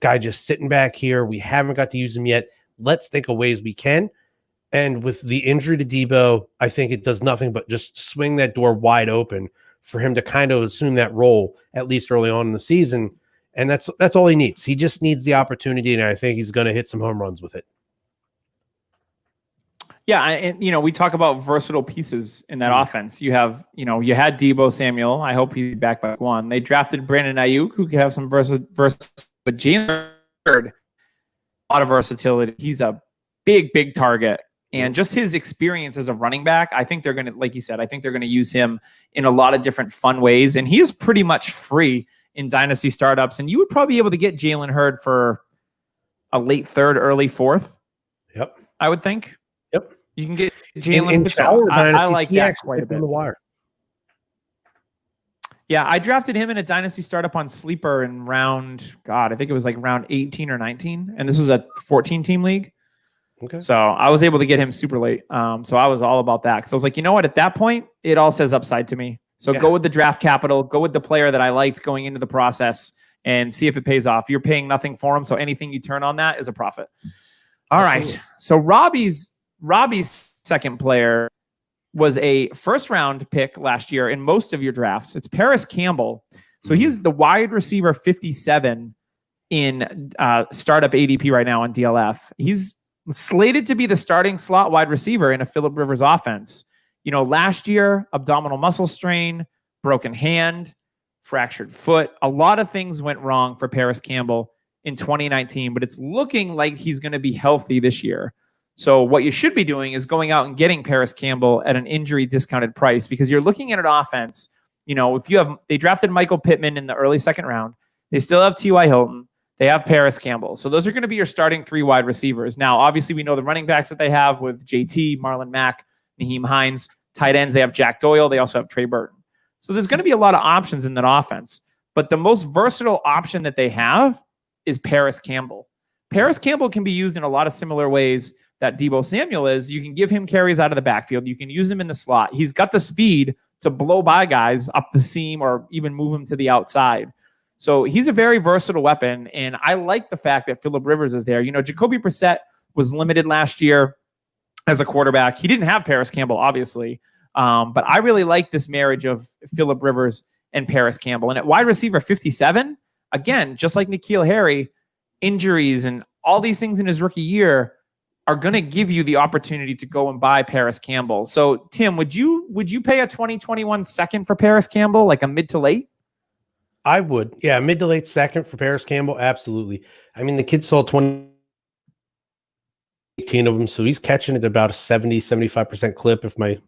guy just sitting back here. We haven't got to use him yet. Let's think of ways we can. And with the injury to Debo, I think it does nothing but just swing that door wide open for him to kind of assume that role, at least early on in the season. And that's all he needs. He just needs the opportunity, and I think he's going to hit some home runs with it. Yeah, and we talk about versatile pieces in that offense. You have, you had Debo Samuel. I hope he's back by one. They drafted Brandon Ayuk, who could have some versatility. But Jalen Hurd, a lot of versatility. He's a big target. And just his experience as a running back, I think they're going to, like you said, I think they're going to use him in a lot of different fun ways. And he is pretty much free in dynasty startups. And you would probably be able to get Jalen Hurd for a late third, early fourth. Yep. I would think. Yep. You can get Jalen. I like that quite a bit. On the wire. Yeah, I drafted him in a dynasty startup on Sleeper in round, I think it was like round 18 or 19. And this was a 14-team league. Okay. So I was able to get him super late. So I was all about that. Because I was like, you know what? At that point, it all says upside to me. So go with the draft capital. Go with the player that I liked going into the process and see if it pays off. You're paying nothing for him. So anything you turn on that is a profit. All Absolutely. Right. So Robbie's second player was a first-round pick last year in most of your drafts. It's Paris Campbell. So he's the wide receiver 57 in startup ADP right now on DLF. He's slated to be the starting slot wide receiver in a Phillip Rivers offense. Last year, abdominal muscle strain, broken hand, fractured foot. A lot of things went wrong for Paris Campbell in 2019, but it's looking like he's going to be healthy this year. So what you should be doing is going out and getting Paris Campbell at an injury discounted price because you're looking at an offense. They drafted Michael Pittman in the early second round. They still have T.Y. Hilton. They have Paris Campbell. So those are going to be your starting three wide receivers. Now, obviously, we know the running backs that they have with JT, Marlon Mack, Nyheim Hines. Tight ends, they have Jack Doyle. They also have Trey Burton. So there's going to be a lot of options in that offense. But the most versatile option that they have is Paris Campbell. Paris Campbell can be used in a lot of similar ways that Debo Samuel is. You can give him carries out of the backfield. You can use him in the slot. He's got the speed to blow by guys up the seam or even move him to the outside. So he's a very versatile weapon, and I like the fact that Phillip Rivers is there. Jacoby Brissett was limited last year as a quarterback. He didn't have Paris Campbell, obviously, but I really like this marriage of Phillip Rivers and Paris Campbell. And at wide receiver 57, again, just like N'Keal Harry, injuries and all these things in his rookie year, are going to give you the opportunity to go and buy Paris Campbell. So, Tim, would you pay a 2021 second for Paris Campbell, like a mid to late? I would. Yeah, mid to late second for Paris Campbell. Absolutely. I mean, the kid saw 18 of them, so he's catching it about a 70-75% clip if my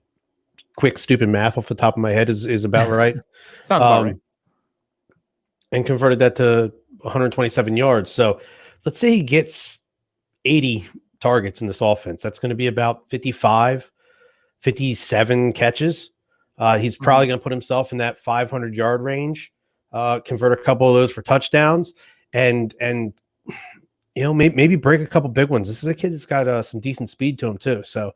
quick stupid math off the top of my head is about right. Sounds about right. And converted that to 127 yards. So let's say he gets 80 targets in this offense. That's going to be about 55, 57 catches. He's probably going to put himself in that 500-yard range, convert a couple of those for touchdowns, and maybe break a couple big ones. This is a kid that's got some decent speed to him too. So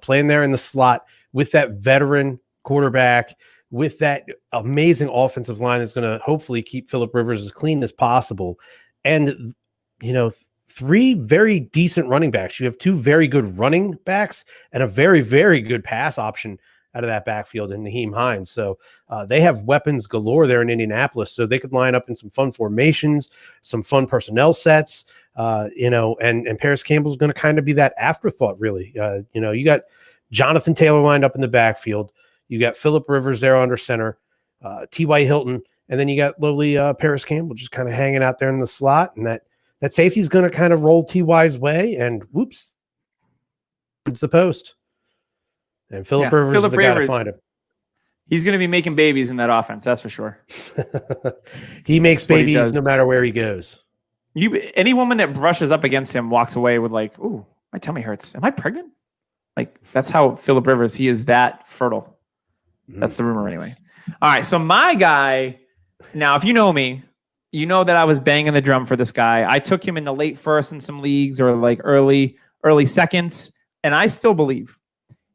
playing there in the slot with that veteran quarterback, with that amazing offensive line that's going to hopefully keep Phillip Rivers as clean as possible. And, 3 very decent running backs. You have 2 very good running backs and a very, very good pass option out of that backfield in Nyheim Hines. So they have weapons galore there in Indianapolis. So they could line up in some fun formations, some fun personnel sets, and Paris Campbell's going to kind of be that afterthought, really. You got Jonathan Taylor lined up in the backfield. You got Phillip Rivers there under center, T.Y. Hilton, and then you got lowly Paris Campbell just kind of hanging out there in the slot. And that safety is going to kind of roll T.Y.'s way, and whoops, it's the post. And Phillip Rivers is the guy to find him. He's going to be making babies in that offense, that's for sure. He makes babies no matter where he goes. Any woman that brushes up against him walks away with like, ooh, my tummy hurts. Am I pregnant? Like, that's how Phillip Rivers, he is that fertile. That's the rumor anyway. All right, so my guy, now if you know me, you know that I was banging the drum for this guy. I took him in the late first in some leagues or like early seconds, and I still believe.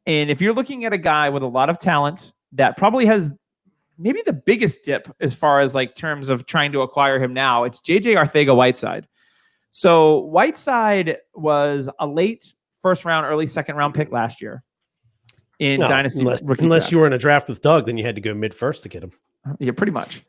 And if you're looking at a guy with a lot of talent that probably has maybe the biggest dip as far as like terms of trying to acquire him now, it's JJ Arcega-Whiteside. So Whiteside was a late first round, early second round pick last year in Dynasty. Unless you were in a draft with Doug, then you had to go mid first to get him. Yeah, pretty much.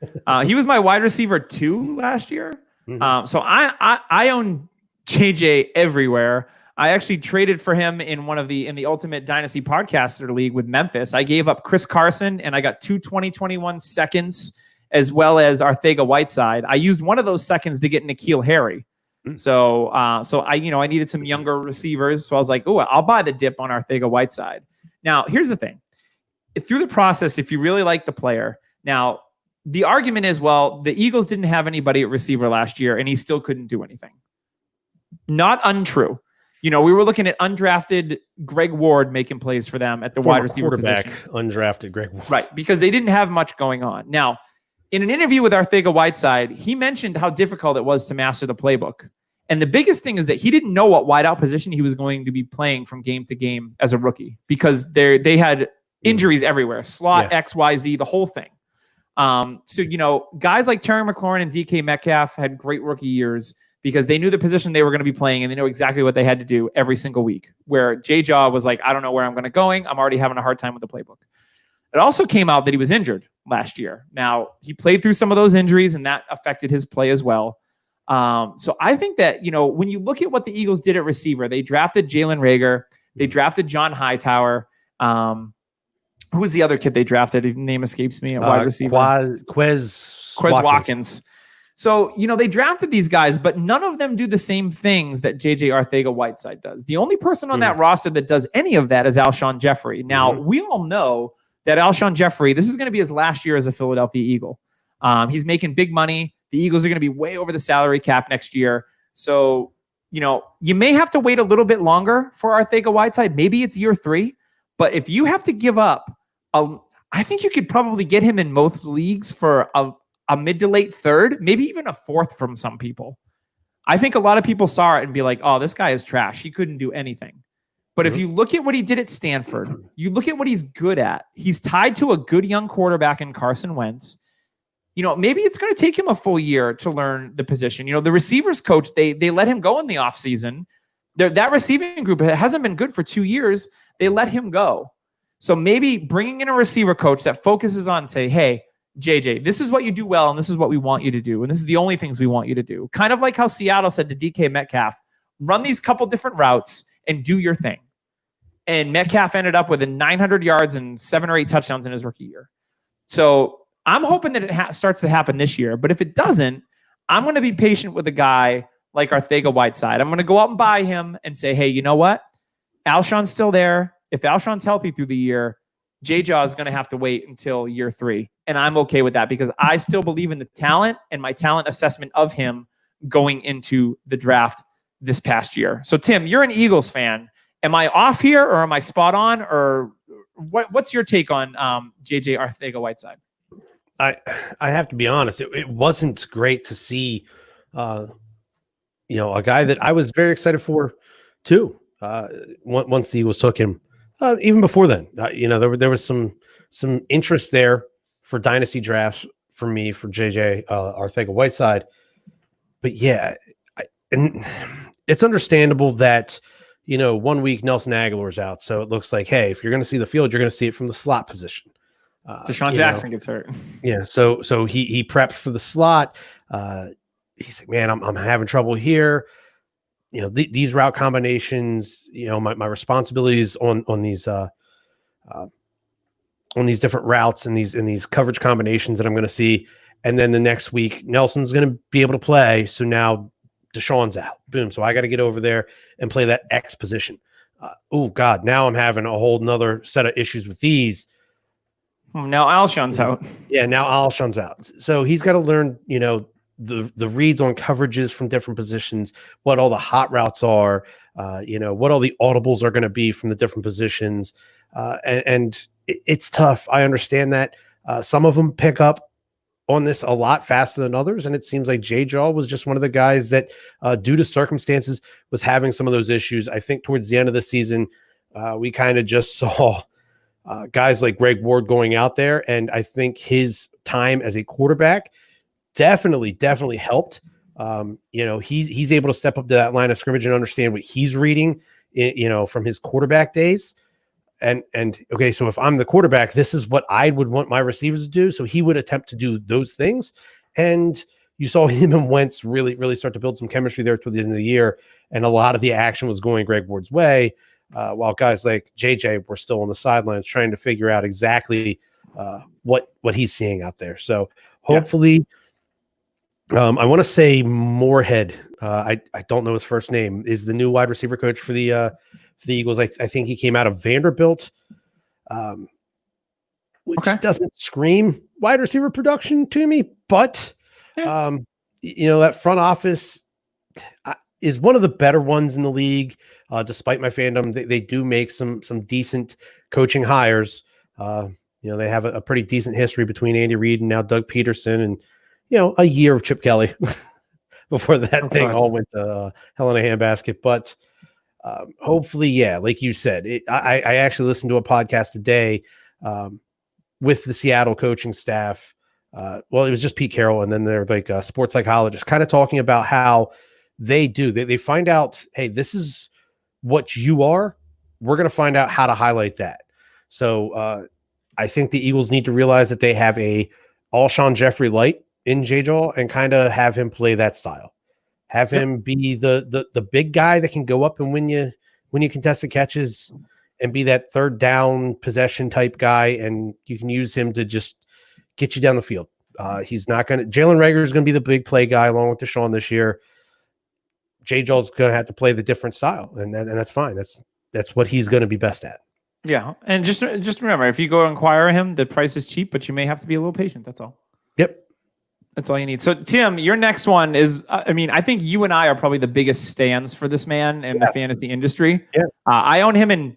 He was my wide receiver 2 last year. So I own JJ everywhere. I actually traded for him in the Ultimate Dynasty Podcaster League with Memphis. I gave up Chris Carson and I got 2 2021 seconds as well as Arcega-Whiteside. I used one of those seconds to get N'Keal Harry. So I needed some younger receivers. So I was like, oh, I'll buy the dip on Arcega-Whiteside. Now, here's the thing. Through the process, if you really like the player, now the argument is, well, the Eagles didn't have anybody at receiver last year and he still couldn't do anything. Not untrue. We were looking at undrafted Greg Ward making plays for them at the wide receiver position. Undrafted Greg Ward. Right, because they didn't have much going on. Now, in an interview with Arcega-Whiteside, he mentioned how difficult it was to master the playbook. And the biggest thing is that he didn't know what wideout position he was going to be playing from game to game as a rookie because they had injuries everywhere, slot, X, Y, Z, the whole thing. So, guys like Terry McLaurin and DK Metcalf had great rookie years because they knew the position they were going to be playing and they know exactly what they had to do every single week. Where J-Jaw was like, I don't know where I'm going. I'm already having a hard time with the playbook. It also came out that he was injured last year. Now, he played through some of those injuries and that affected his play as well. So I think that, when you look at what the Eagles did at receiver, they drafted Jalen Reagor. They drafted John Hightower. Who was the other kid they drafted? His name escapes me. A wide receiver. Quez Watkins. So, they drafted these guys, but none of them do the same things that JJ Arcega-Whiteside does. The only person on that roster that does any of that is Alshon Jeffrey. Now, we all know that Alshon Jeffrey, this is going to be his last year as a Philadelphia Eagle. He's making big money. The Eagles are going to be way over the salary cap next year. So, you may have to wait a little bit longer for Arcega-Whiteside. Maybe it's year 3. But if you have to give up, I think you could probably get him in most leagues for a mid to late third, maybe even a 4th from some people. I think a lot of people saw it and be like, oh, this guy is trash. He couldn't do anything. But if you look at what he did at Stanford, you look at what he's good at. He's tied to a good young quarterback in Carson Wentz. Maybe it's going to take him a full year to learn the position. The receivers coach, they let him go in the offseason. That receiving group hasn't been good for 2 years. They let him go. So maybe bringing in a receiver coach that focuses on, say, hey, JJ, this is what you do well, and this is what we want you to do, and this is the only things we want you to do. Kind of like how Seattle said to DK Metcalf, run these couple different routes, and do your thing. And Metcalf ended up with 900 yards and 7 or 8 touchdowns in his rookie year. So I'm hoping that it starts to happen this year. But if it doesn't, I'm going to be patient with a guy like Arcega-Whiteside. I'm going to go out and buy him and say, hey, you know what? Alshon's still there. If Alshon's healthy through the year, J-Jaw is going to have to wait until year 3. And I'm okay with that because I still believe in the talent and my talent assessment of him going into the draft this past year. So, Tim, you're an Eagles fan. Am I off here or am I spot on? Or what's your take on JJ Arcega-Whiteside? I have to be honest. It wasn't great to see, a guy that I was very excited for too. Once the Eagles took him, even before then, there was some interest there for dynasty drafts for me for JJ Arcega-Whiteside. But yeah, and it's understandable that 1 week Nelson Aguilar's out, so it looks like, hey, if you're going to see the field, you're going to see it from the slot position. Deshaun Jackson gets hurt. Yeah, so he preps for the slot. He's like, man, I'm having trouble here. These route combinations. My responsibilities on these different routes and these coverage combinations that I'm going to see. And then the next week, Nelson's going to be able to play. So now Deshaun's out. Boom. So I got to get over there and play that X position. Oh God, now I'm having a whole nother set of issues with these. Now Alshon's out. Yeah, now Alshon's out. So he's got to learn, the reads on coverages from different positions, what all the hot routes are, what all the audibles are going to be from the different positions. And it's tough. I understand that. Some of them pick up on this a lot faster than others. And it seems like J-Jaw was just one of the guys that, due to circumstances, was having some of those issues. I think towards the end of the season, we kind of just saw guys like Greg Ward going out there. And I think his time as a quarterback definitely helped. He's able to step up to that line of scrimmage and understand what he's reading, from his quarterback days. And okay, so if I'm the quarterback, this is what I would want my receivers to do. So he would attempt to do those things. And you saw him and Wentz really start to build some chemistry there toward the end of the year. And a lot of the action was going Greg Ward's way, while guys like JJ were still on the sidelines trying to figure out exactly what he's seeing out there. So hopefully, I want to say Moorhead. I don't know his first name, is the new wide receiver coach for the Eagles. I think he came out of Vanderbilt, which doesn't scream wide receiver production to me, but that front office is one of the better ones in the league. Despite my fandom, they do make some decent coaching hires. They have a pretty decent history between Andy Reid and now Doug Peterson, and a year of Chip Kelly before that thing all went to hell in a handbasket. But hopefully, like you said, I actually listened to a podcast today with the Seattle coaching staff. It was just Pete Carroll, and then they're like a sports psychologist kind of talking about how they find out, hey, this is what you are. We're going to find out how to highlight that. So I think the Eagles need to realize that they have a Alshon Jeffrey light in J-Jaw and kind of have him play that style. Have him be the big guy that can go up and win you contested catches and be that third down possession type guy, and you can use him to just get you down the field. He's not going to – Jalen Reagor is going to be the big play guy along with Deshaun this year. J-Jaw's going to have to play the different style, and that's fine. That's what he's going to be best at. Yeah, and just remember, if you go inquire him, the price is cheap, but you may have to be a little patient. That's all. Yep. That's all you need. So, Tim, your next one is, I think you and I are probably the biggest stands for this man in the fantasy industry. Yeah. I own him in,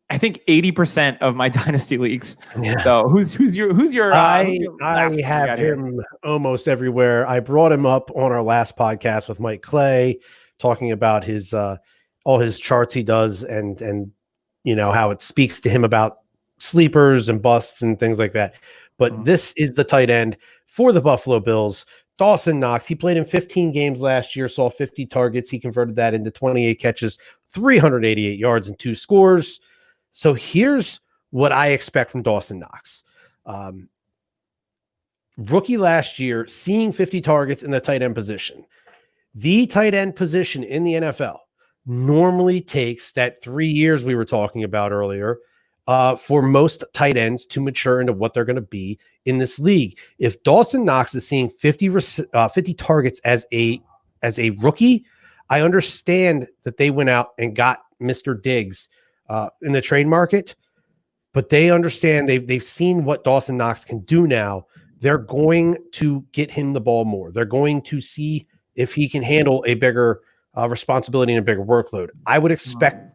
I think, 80% of my dynasty leagues. Yeah. So who's your I have him almost everywhere. I brought him up on our last podcast with Mike Clay, talking about his all his charts he does and how it speaks to him about sleepers and busts and things like that. But this is the tight end for the Buffalo Bills, Dawson Knox. He played in 15 games last year, saw 50 targets. He converted that into 28 catches, 388 yards, and 2 scores. So here's what I expect from Dawson Knox. Rookie last year, seeing 50 targets in the tight end position. The tight end position in the NFL normally takes that 3 years we were talking about earlier for most tight ends to mature into what they're going to be in this league. If Dawson Knox is seeing 50 targets as a rookie, I understand that they went out and got Mr. Diggs in the trade market, but they understand they've seen what Dawson Knox can do now. They're going to get him the ball more. They're going to see if he can handle a bigger responsibility and a bigger workload. I would expect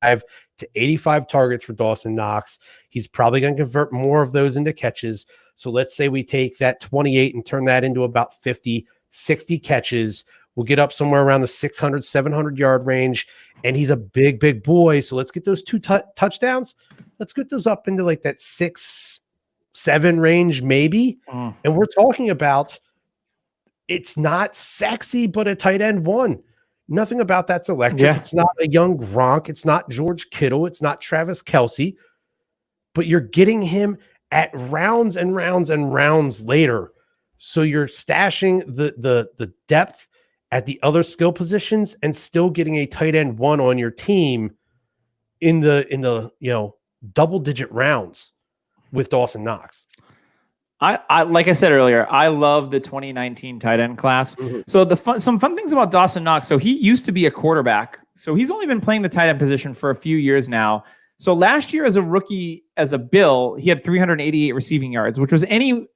5 to 85 targets for Dawson Knox. He's probably going to convert more of those into catches. So let's say we take that 28 and turn that into about 50, 60 catches. We'll get up somewhere around the 600, 700 yard range. And he's a big, big boy. So let's get those 2 touchdowns. Let's get those up into like that 6, 7 range, maybe. And we're talking about, it's not sexy, but a tight end 1. Nothing about that's electric. Yeah. It's not a young Gronk. It's not George Kittle. It's not Travis Kelce. But you're getting him at rounds and rounds and rounds later. So you're stashing the depth at the other skill positions and still getting a tight end 1 on your team in the double-digit rounds with Dawson Knox. I like I said earlier, I love the 2019 tight end class. Mm-hmm. So some fun things about Dawson Knox. So he used to be a quarterback. So he's only been playing the tight end position for a few years now. So last year as a rookie, as a Bill, he had 388 receiving yards, which was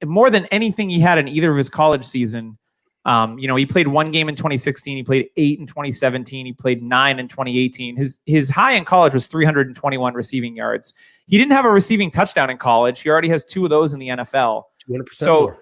more than anything he had in either of his college season. He played 1 game in 2016. He played 8 in 2017. He played 9 in 2018. His high in college was 321 receiving yards. He didn't have a receiving touchdown in college. He already has 2 of those in the NFL. 200% more.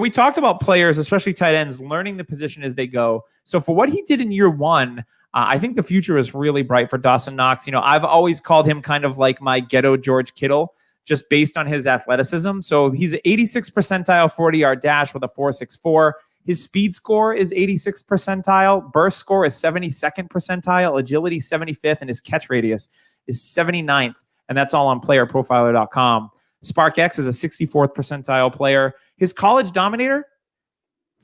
We talked about players, especially tight ends, learning the position as they go. So for what he did in year 1, I think the future is really bright for Dawson Knox. I've always called him kind of like my ghetto George Kittle, just based on his athleticism. So he's an 86th percentile 40-yard dash with a 4.64. His speed score is 86th percentile. Burst score is 72nd percentile. Agility 75th, and his catch radius is 79th. And that's all on playerprofiler.com. SparkX is a 64th percentile player. His college dominator,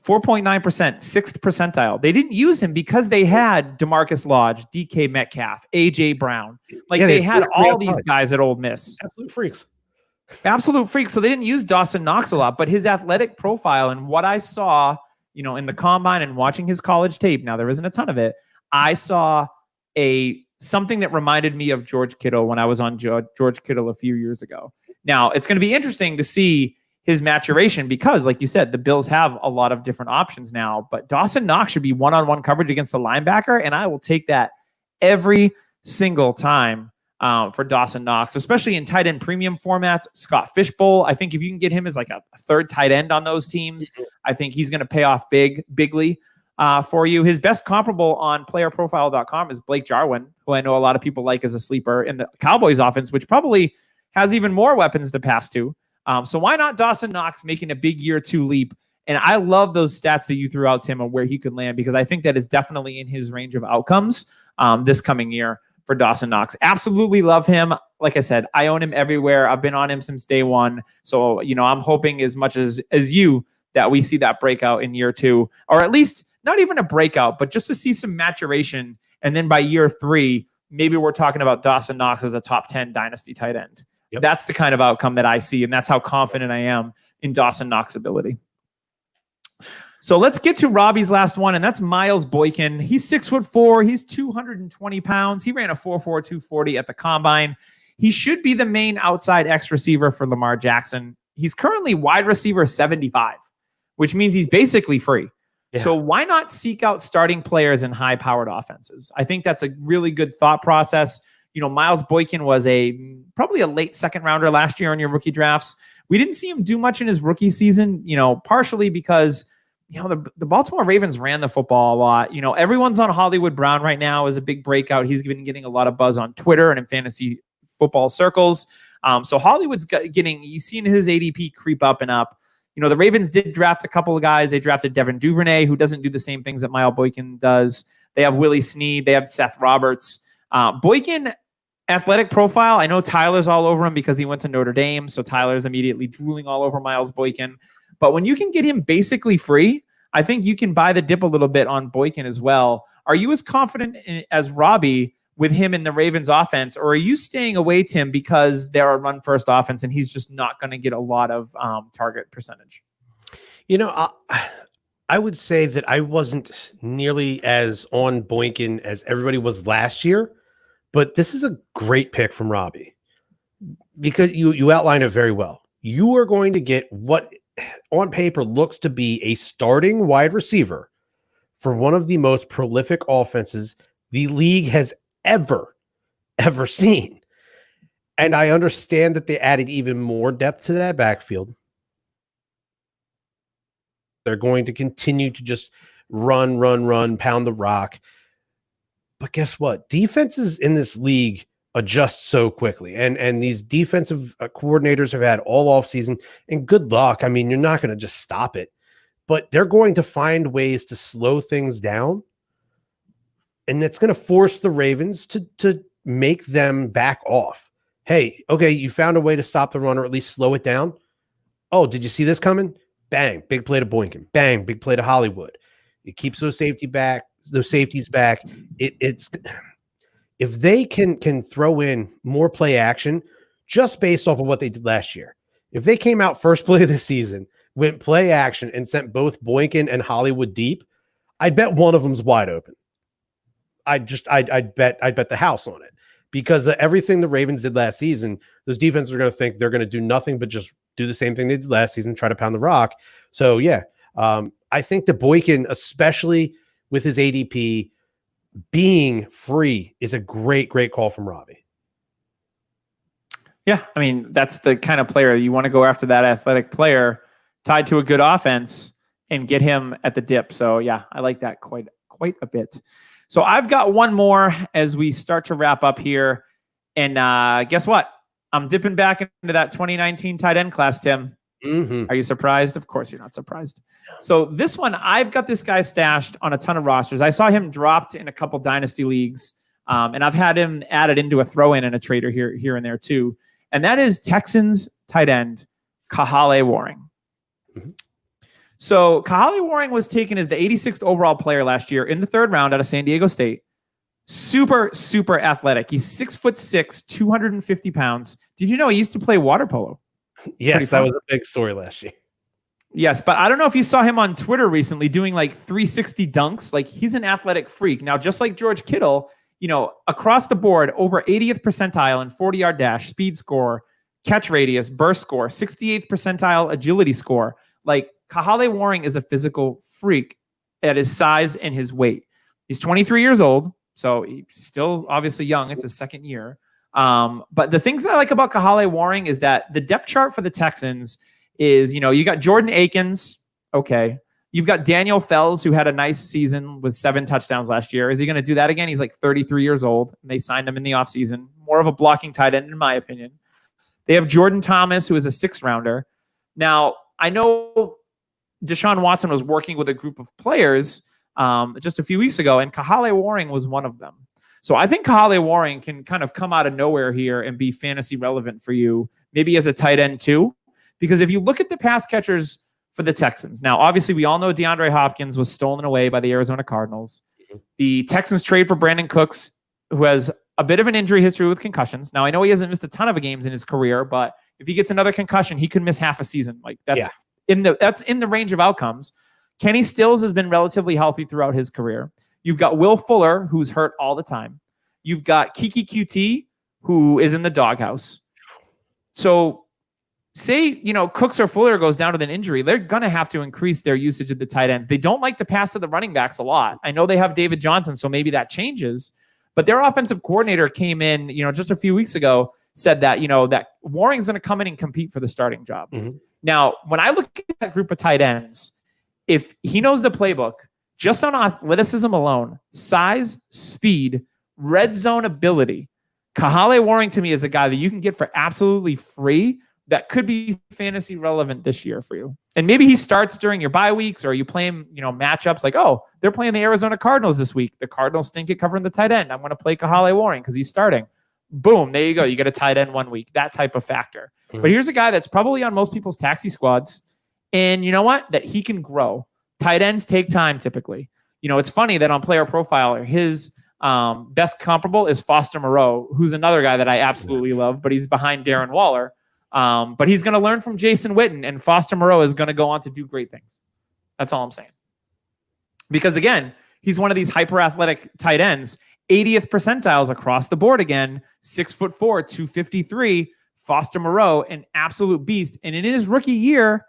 4.9%, 6th percentile. They didn't use him because they had DeMarcus Lodge, DK Metcalf, AJ Brown. They had all these guys at Ole Miss. Absolute freaks. Absolute freaks. So they didn't use Dawson Knox a lot, but his athletic profile and what I saw, in the combine and watching his college tape, now there isn't a ton of it, I saw something that reminded me of George Kittle when I was on George Kittle a few years ago. Now, it's going to be interesting to see his maturation because, like you said, the Bills have a lot of different options now, but Dawson Knox should be one-on-one coverage against the linebacker, and I will take that every single time for Dawson Knox, especially in tight end premium formats. Scott Fishbowl, I think if you can get him as like a third tight end on those teams, I think he's going to pay off bigly for you. His best comparable on playerprofile.com is Blake Jarwin, who I know a lot of people like as a sleeper in the Cowboys offense, which probably has even more weapons to pass to. So why not Dawson Knox making a big year 2 leap? And I love those stats that you threw out, Tim, of where he could land, because I think that is definitely in his range of outcomes this coming year for Dawson Knox. Absolutely love him. Like I said, I own him everywhere. I've been on him since day 1. So, I'm hoping as much as you that we see that breakout in year 2, or at least not even a breakout, but just to see some maturation. And then by year 3, maybe we're talking about Dawson Knox as a top 10 dynasty tight end. Yep. That's the kind of outcome that I see, and that's how confident I am in Dawson Knox's ability. So let's get to Robbie's last one, and that's Miles Boykin. He's 6'4". He's 220 pounds. He ran a 4.4 240 at the combine. He should be the main outside X receiver for Lamar Jackson. He's currently wide receiver 75, which means he's basically free. Yeah. So why not seek out starting players in high-powered offenses? I think that's a really good thought process. Miles Boykin was probably a late second rounder last year on your rookie drafts. We didn't see him do much in his rookie season, partially because, the Baltimore Ravens ran the football a lot. Everyone's on Hollywood Brown right now as a big breakout. He's been getting a lot of buzz on Twitter and in fantasy football circles. So Hollywood's you've seen his ADP creep up and up. The Ravens did draft a couple of guys. They drafted Devin Duvernay, who doesn't do the same things that Miles Boykin does. They have Willie Snead. They have Seth Roberts. Boykin, athletic profile, I know Tyler's all over him because he went to Notre Dame, so Tyler's immediately drooling all over Miles Boykin. But when you can get him basically free, I think you can buy the dip a little bit on Boykin as well. Are you as confident as Robbie with him in the Ravens offense, or are you staying away, Tim, because they're a run-first offense and he's just not going to get a lot of target percentage? I would say that I wasn't nearly as on Boykin as everybody was last year, but this is a great pick from Robbie because you outlined it very well. You are going to get what on paper looks to be a starting wide receiver for one of the most prolific offenses the league has ever seen. And I understand that they added even more depth to that backfield. They're going to continue to just run, pound the rock. But guess what? Defenses in this league adjust so quickly. And these defensive coordinators have had all offseason, and good luck. I mean, you're not going to just stop it, but they're going to find ways to slow things down. And that's going to force the Ravens to make them back off. Hey, okay, you found a way to stop the run or at least slow it down. Oh, did you see this coming? Bang, big play to Boykin. Bang, big play to Hollywood. It keeps those safeties back. It's if they can throw in more play action just based off of what they did last year. If they came out first play of the season, went play action and sent both Boykin and Hollywood deep, I'd bet one of them's wide open. I'd bet the house on it because everything the Ravens did last season, those defenses are going to think they're going to do nothing but just do the same thing they did last season, try to pound the rock. So yeah, I think that Boykin, especially with his ADP being free, is a great call from Robbie. Yeah, I mean, that's the kind of player you want to go after, that athletic player tied to a good offense and get him at the dip. So yeah, I like that quite a bit. So I've got one more as we start to wrap up here. And guess what? I'm dipping back into that 2019 tight end class, Tim. Mm-hmm. Are you surprised? Of course you're not surprised. So this one, I've got this guy stashed on a ton of rosters. I saw him dropped in a couple dynasty leagues, and I've had him added into a throw-in and a trader here and there too. And that is Texans tight end Kahale Warring. Mm-hmm. So Kahale Warring was taken as the 86th overall player last year in the 3rd round out of San Diego State. Super athletic. He's 6'6", 250 pounds. Did you know he used to play water polo? Yes, that was a big story last year. Yes, but I don't know if you saw him on Twitter recently doing like 360 dunks. Like, he's an athletic freak. Now, just like George Kittle, across the board, over 80th percentile in 40-yard dash, speed score, catch radius, burst score, 68th percentile agility score. Like, Kahale Warring is a physical freak at his size and his weight. He's 23 years old. So he's still obviously young. It's his 2nd year. But the things I like about Kahale Warring is that the depth chart for the Texans is, you got Jordan Akins. Okay. You've got Daniel Fells, who had a nice season with 7 touchdowns last year. Is he going to do that again? He's like 33 years old. And they signed him in the offseason. More of a blocking tight end, in my opinion. They have Jordan Thomas, who is a 6th rounder. Now, I know Deshaun Watson was working with a group of players just a few weeks ago, and Kahale Warring was one of them. So I think Kahale Warring can kind of come out of nowhere here and be fantasy relevant for you, maybe as a tight end too. Because if you look at the pass catchers for the Texans, now obviously we all know DeAndre Hopkins was stolen away by the Arizona Cardinals. The Texans trade for Brandon Cooks, who has a bit of an injury history with concussions. Now I know he hasn't missed a ton of games in his career, but if he gets another concussion, he could miss half a season. Like that's in the range of outcomes. Kenny Stills has been relatively healthy throughout his career. You've got Will Fuller, who's hurt all the time. You've got Kiki QT, who is in the doghouse. So say, Cooks or Fuller goes down with an injury, they're going to have to increase their usage of the tight ends. They don't like to pass to the running backs a lot. I know they have David Johnson, so maybe that changes. But their offensive coordinator came in, just a few weeks ago, said that, that Warring's going to come in and compete for the starting job. Mm-hmm. Now, when I look at that group of tight ends, if he knows the playbook, just on athleticism alone, size, speed, red zone ability, Kahale Warring to me is a guy that you can get for absolutely free that could be fantasy relevant this year for you. And maybe he starts during your bye weeks, or you play him, matchups like, oh, they're playing the Arizona Cardinals this week. The Cardinals stink at covering the tight end. I'm going to play Kahale Warring because he's starting. Boom, there you go. You get a tight end 1 week, that type of factor. Mm-hmm. But here's a guy that's probably on most people's taxi squads. And you know what? That he can grow. Tight ends take time typically. It's funny that on Player Profiler, his best comparable is Foster Moreau, who's another guy that I absolutely love, but he's behind Darren Waller. But he's going to learn from Jason Witten, and Foster Moreau is going to go on to do great things. That's all I'm saying. Because again, he's one of these hyper athletic tight ends, 80th percentiles across the board again, 6'4", 253. Foster Moreau, an absolute beast. And in his rookie year,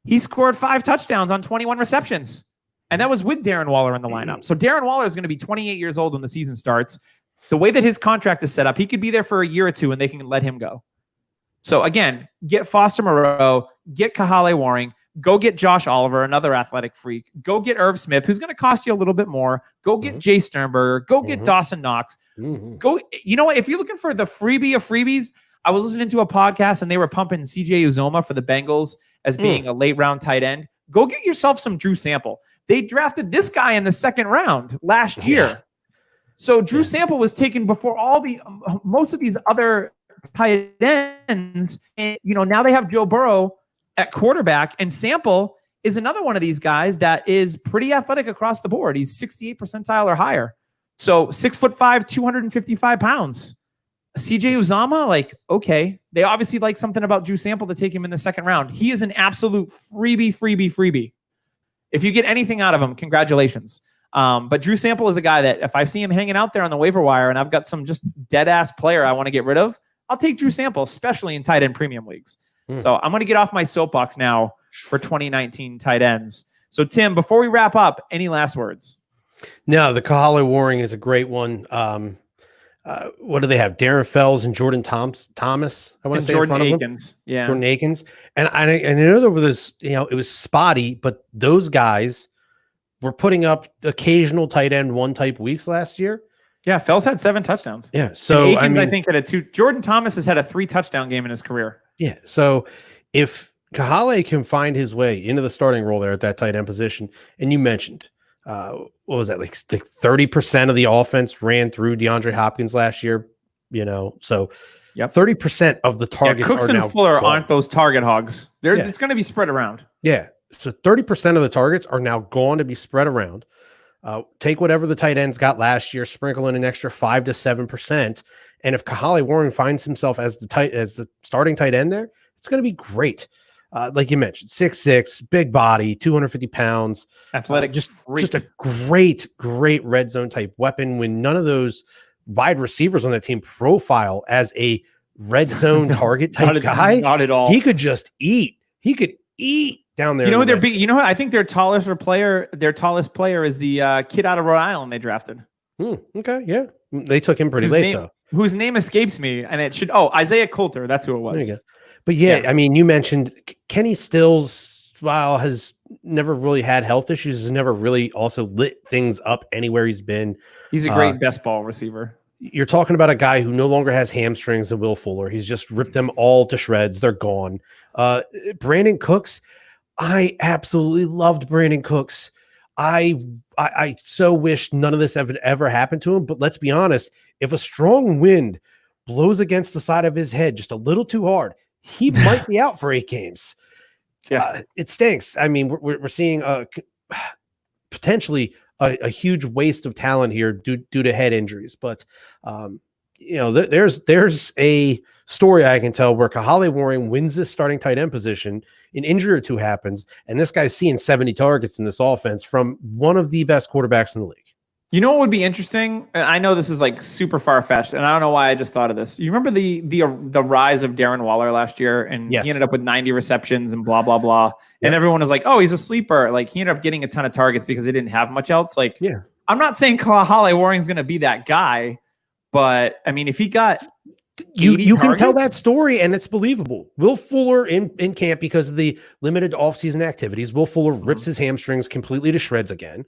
he scored 5 touchdowns on 21 receptions. And that was with Darren Waller in the lineup. So Darren Waller is going to be 28 years old when the season starts. The way that his contract is set up, he could be there for a year or two and they can let him go. So again, get Foster Moreau, get Kahale Warring, go get Josh Oliver, another athletic freak. Go get Irv Smith, who's going to cost you a little bit more. Go get Jay Sternberger. Go get Dawson Knox. Go. You know what? If you're looking for the freebie of freebies, I was listening to a podcast and they were pumping CJ Uzomah for the Bengals as being a late round tight end. Go get yourself some Drew Sample. They drafted this guy in the 2nd round last year. So Drew Sample was taken before most of these other tight ends. And, now they have Joe Burrow at quarterback, and Sample is another one of these guys that is pretty athletic across the board. He's 68 percentile or higher. So 6'5", 255 pounds. CJ Uzomah, okay. They obviously like something about Drew Sample to take him in the 2nd round. He is an absolute freebie. If you get anything out of him, congratulations. But Drew Sample is a guy that if I see him hanging out there on the waiver wire and I've got some just dead ass player I want to get rid of, I'll take Drew Sample, especially in tight end premium leagues. So I'm going to get off my soapbox now for 2019 tight ends. So Tim, before we wrap up, any last words? No, the Kahale Warring is a great one. What do they have? Darren Fells and Jordan Thomas. I want to say Jordan Akins. Yeah, Jordan Akins. And I know there was it was spotty, but those guys were putting up occasional tight end 1 type weeks last year. Yeah, Fells had 7 touchdowns. Yeah, so and Akins I think had a 2. Jordan Thomas has had a 3 touchdown game in his career. Yeah, so if Kahale can find his way into the starting role there at that tight end position, and you mentioned what was that, like 30% of the offense ran through DeAndre Hopkins last year, so 30% of the targets Cooks are and now Fuller gone. aren't those target hogs. It's going to be spread around. Yeah, so 30% of the targets are now going to be spread around. Take whatever the tight ends got last year, sprinkle in an extra 5 to 7%, and if Kahale Warring finds himself as the starting tight end there, it's going to be great. Like you mentioned, 6'6", big body, 250 pounds, athletic, just a great red zone type weapon. When none of those wide receivers on that team profile as a red zone target type guy, not at all. He could just eat. He could eat down there. I think their tallest player is the kid out of Rhode Island they drafted. Okay, yeah, they took him pretty late though. Whose name escapes me, and it should Isaiah Coulter. That's who it was. There you go. But yeah, I mean, you mentioned Kenny Stills, while has never really had health issues, has never really also lit things up anywhere he's been. He's a great best ball receiver. You're talking about a guy who no longer has hamstrings and Will Fuller. He's just ripped them all to shreds. They're gone. Brandon Cooks, I absolutely loved Brandon Cooks. I so wish none of this ever happened to him. But let's be honest, if a strong wind blows against the side of his head just a little too hard, he might be out for 8 games. Yeah, it stinks. I mean, we're seeing potentially a huge waste of talent here due to head injuries. But there's a story I can tell where Kahale Warring wins this starting tight end position, an injury or two happens, and this guy's seeing 70 targets in this offense from one of the best quarterbacks in the league. You know what would be interesting? I know this is like super far-fetched, and I don't know why I just thought of this. You remember the rise of Darren Waller last year, and he ended up with 90 receptions and blah, blah, blah. Yep. And everyone was like, oh, he's a sleeper. Like, he ended up getting a ton of targets because they didn't have much else. Like, I'm not saying Kahale Warring's going to be that guy, but, I mean, if he got you can tell that story, and it's believable. Will Fuller in camp because of the limited offseason activities. Will Fuller rips his hamstrings completely to shreds again.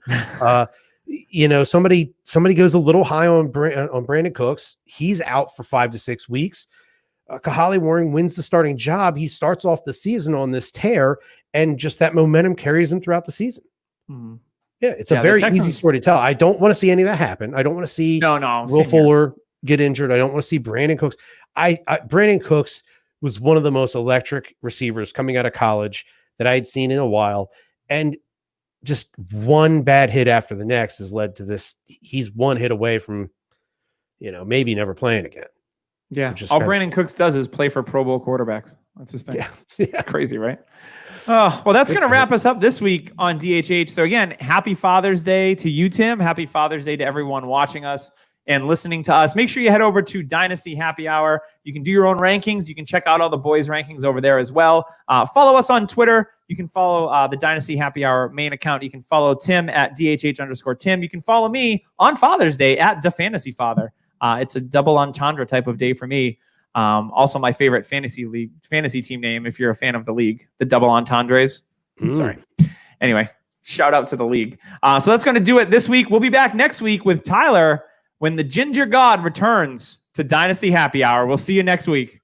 Somebody goes a little high on Brandon Cooks. He's out for 5 to 6 weeks. Kahale Warring wins the starting job. He starts off the season on this tear, and just that momentum carries him throughout the season. Mm-hmm. Yeah, it's a very easy story to tell. I don't want to see any of that happen. I don't want to see Will Fuller get injured. I don't want to see Brandon Cooks. Brandon Cooks was one of the most electric receivers coming out of college that I had seen in a while. And just one bad hit after the next has led to this. He's one hit away from, maybe never playing again. Yeah. All Brandon Cooks does is play for Pro Bowl quarterbacks. That's his thing. Yeah. It's crazy, right? Oh, well, that's going to wrap us up this week on DHH. So again, happy Father's Day to you, Tim. Happy Father's Day to everyone watching us and listening to us. Make sure you head over to Dynasty Happy Hour. You can do your own rankings. You can check out all the boys' rankings over there as well. Follow us on Twitter. You can follow the Dynasty Happy Hour main account. You can follow Tim at DHH_Tim. You can follow me on Father's Day at DaFantasyFather. It's a double entendre type of day for me. Also my favorite fantasy team name, if you're a fan of the league, the Double Entendres. Sorry. Anyway, shout out to the league. So that's going to do it this week. We'll be back next week with Tyler when the Ginger God returns to Dynasty Happy Hour. We'll see you next week.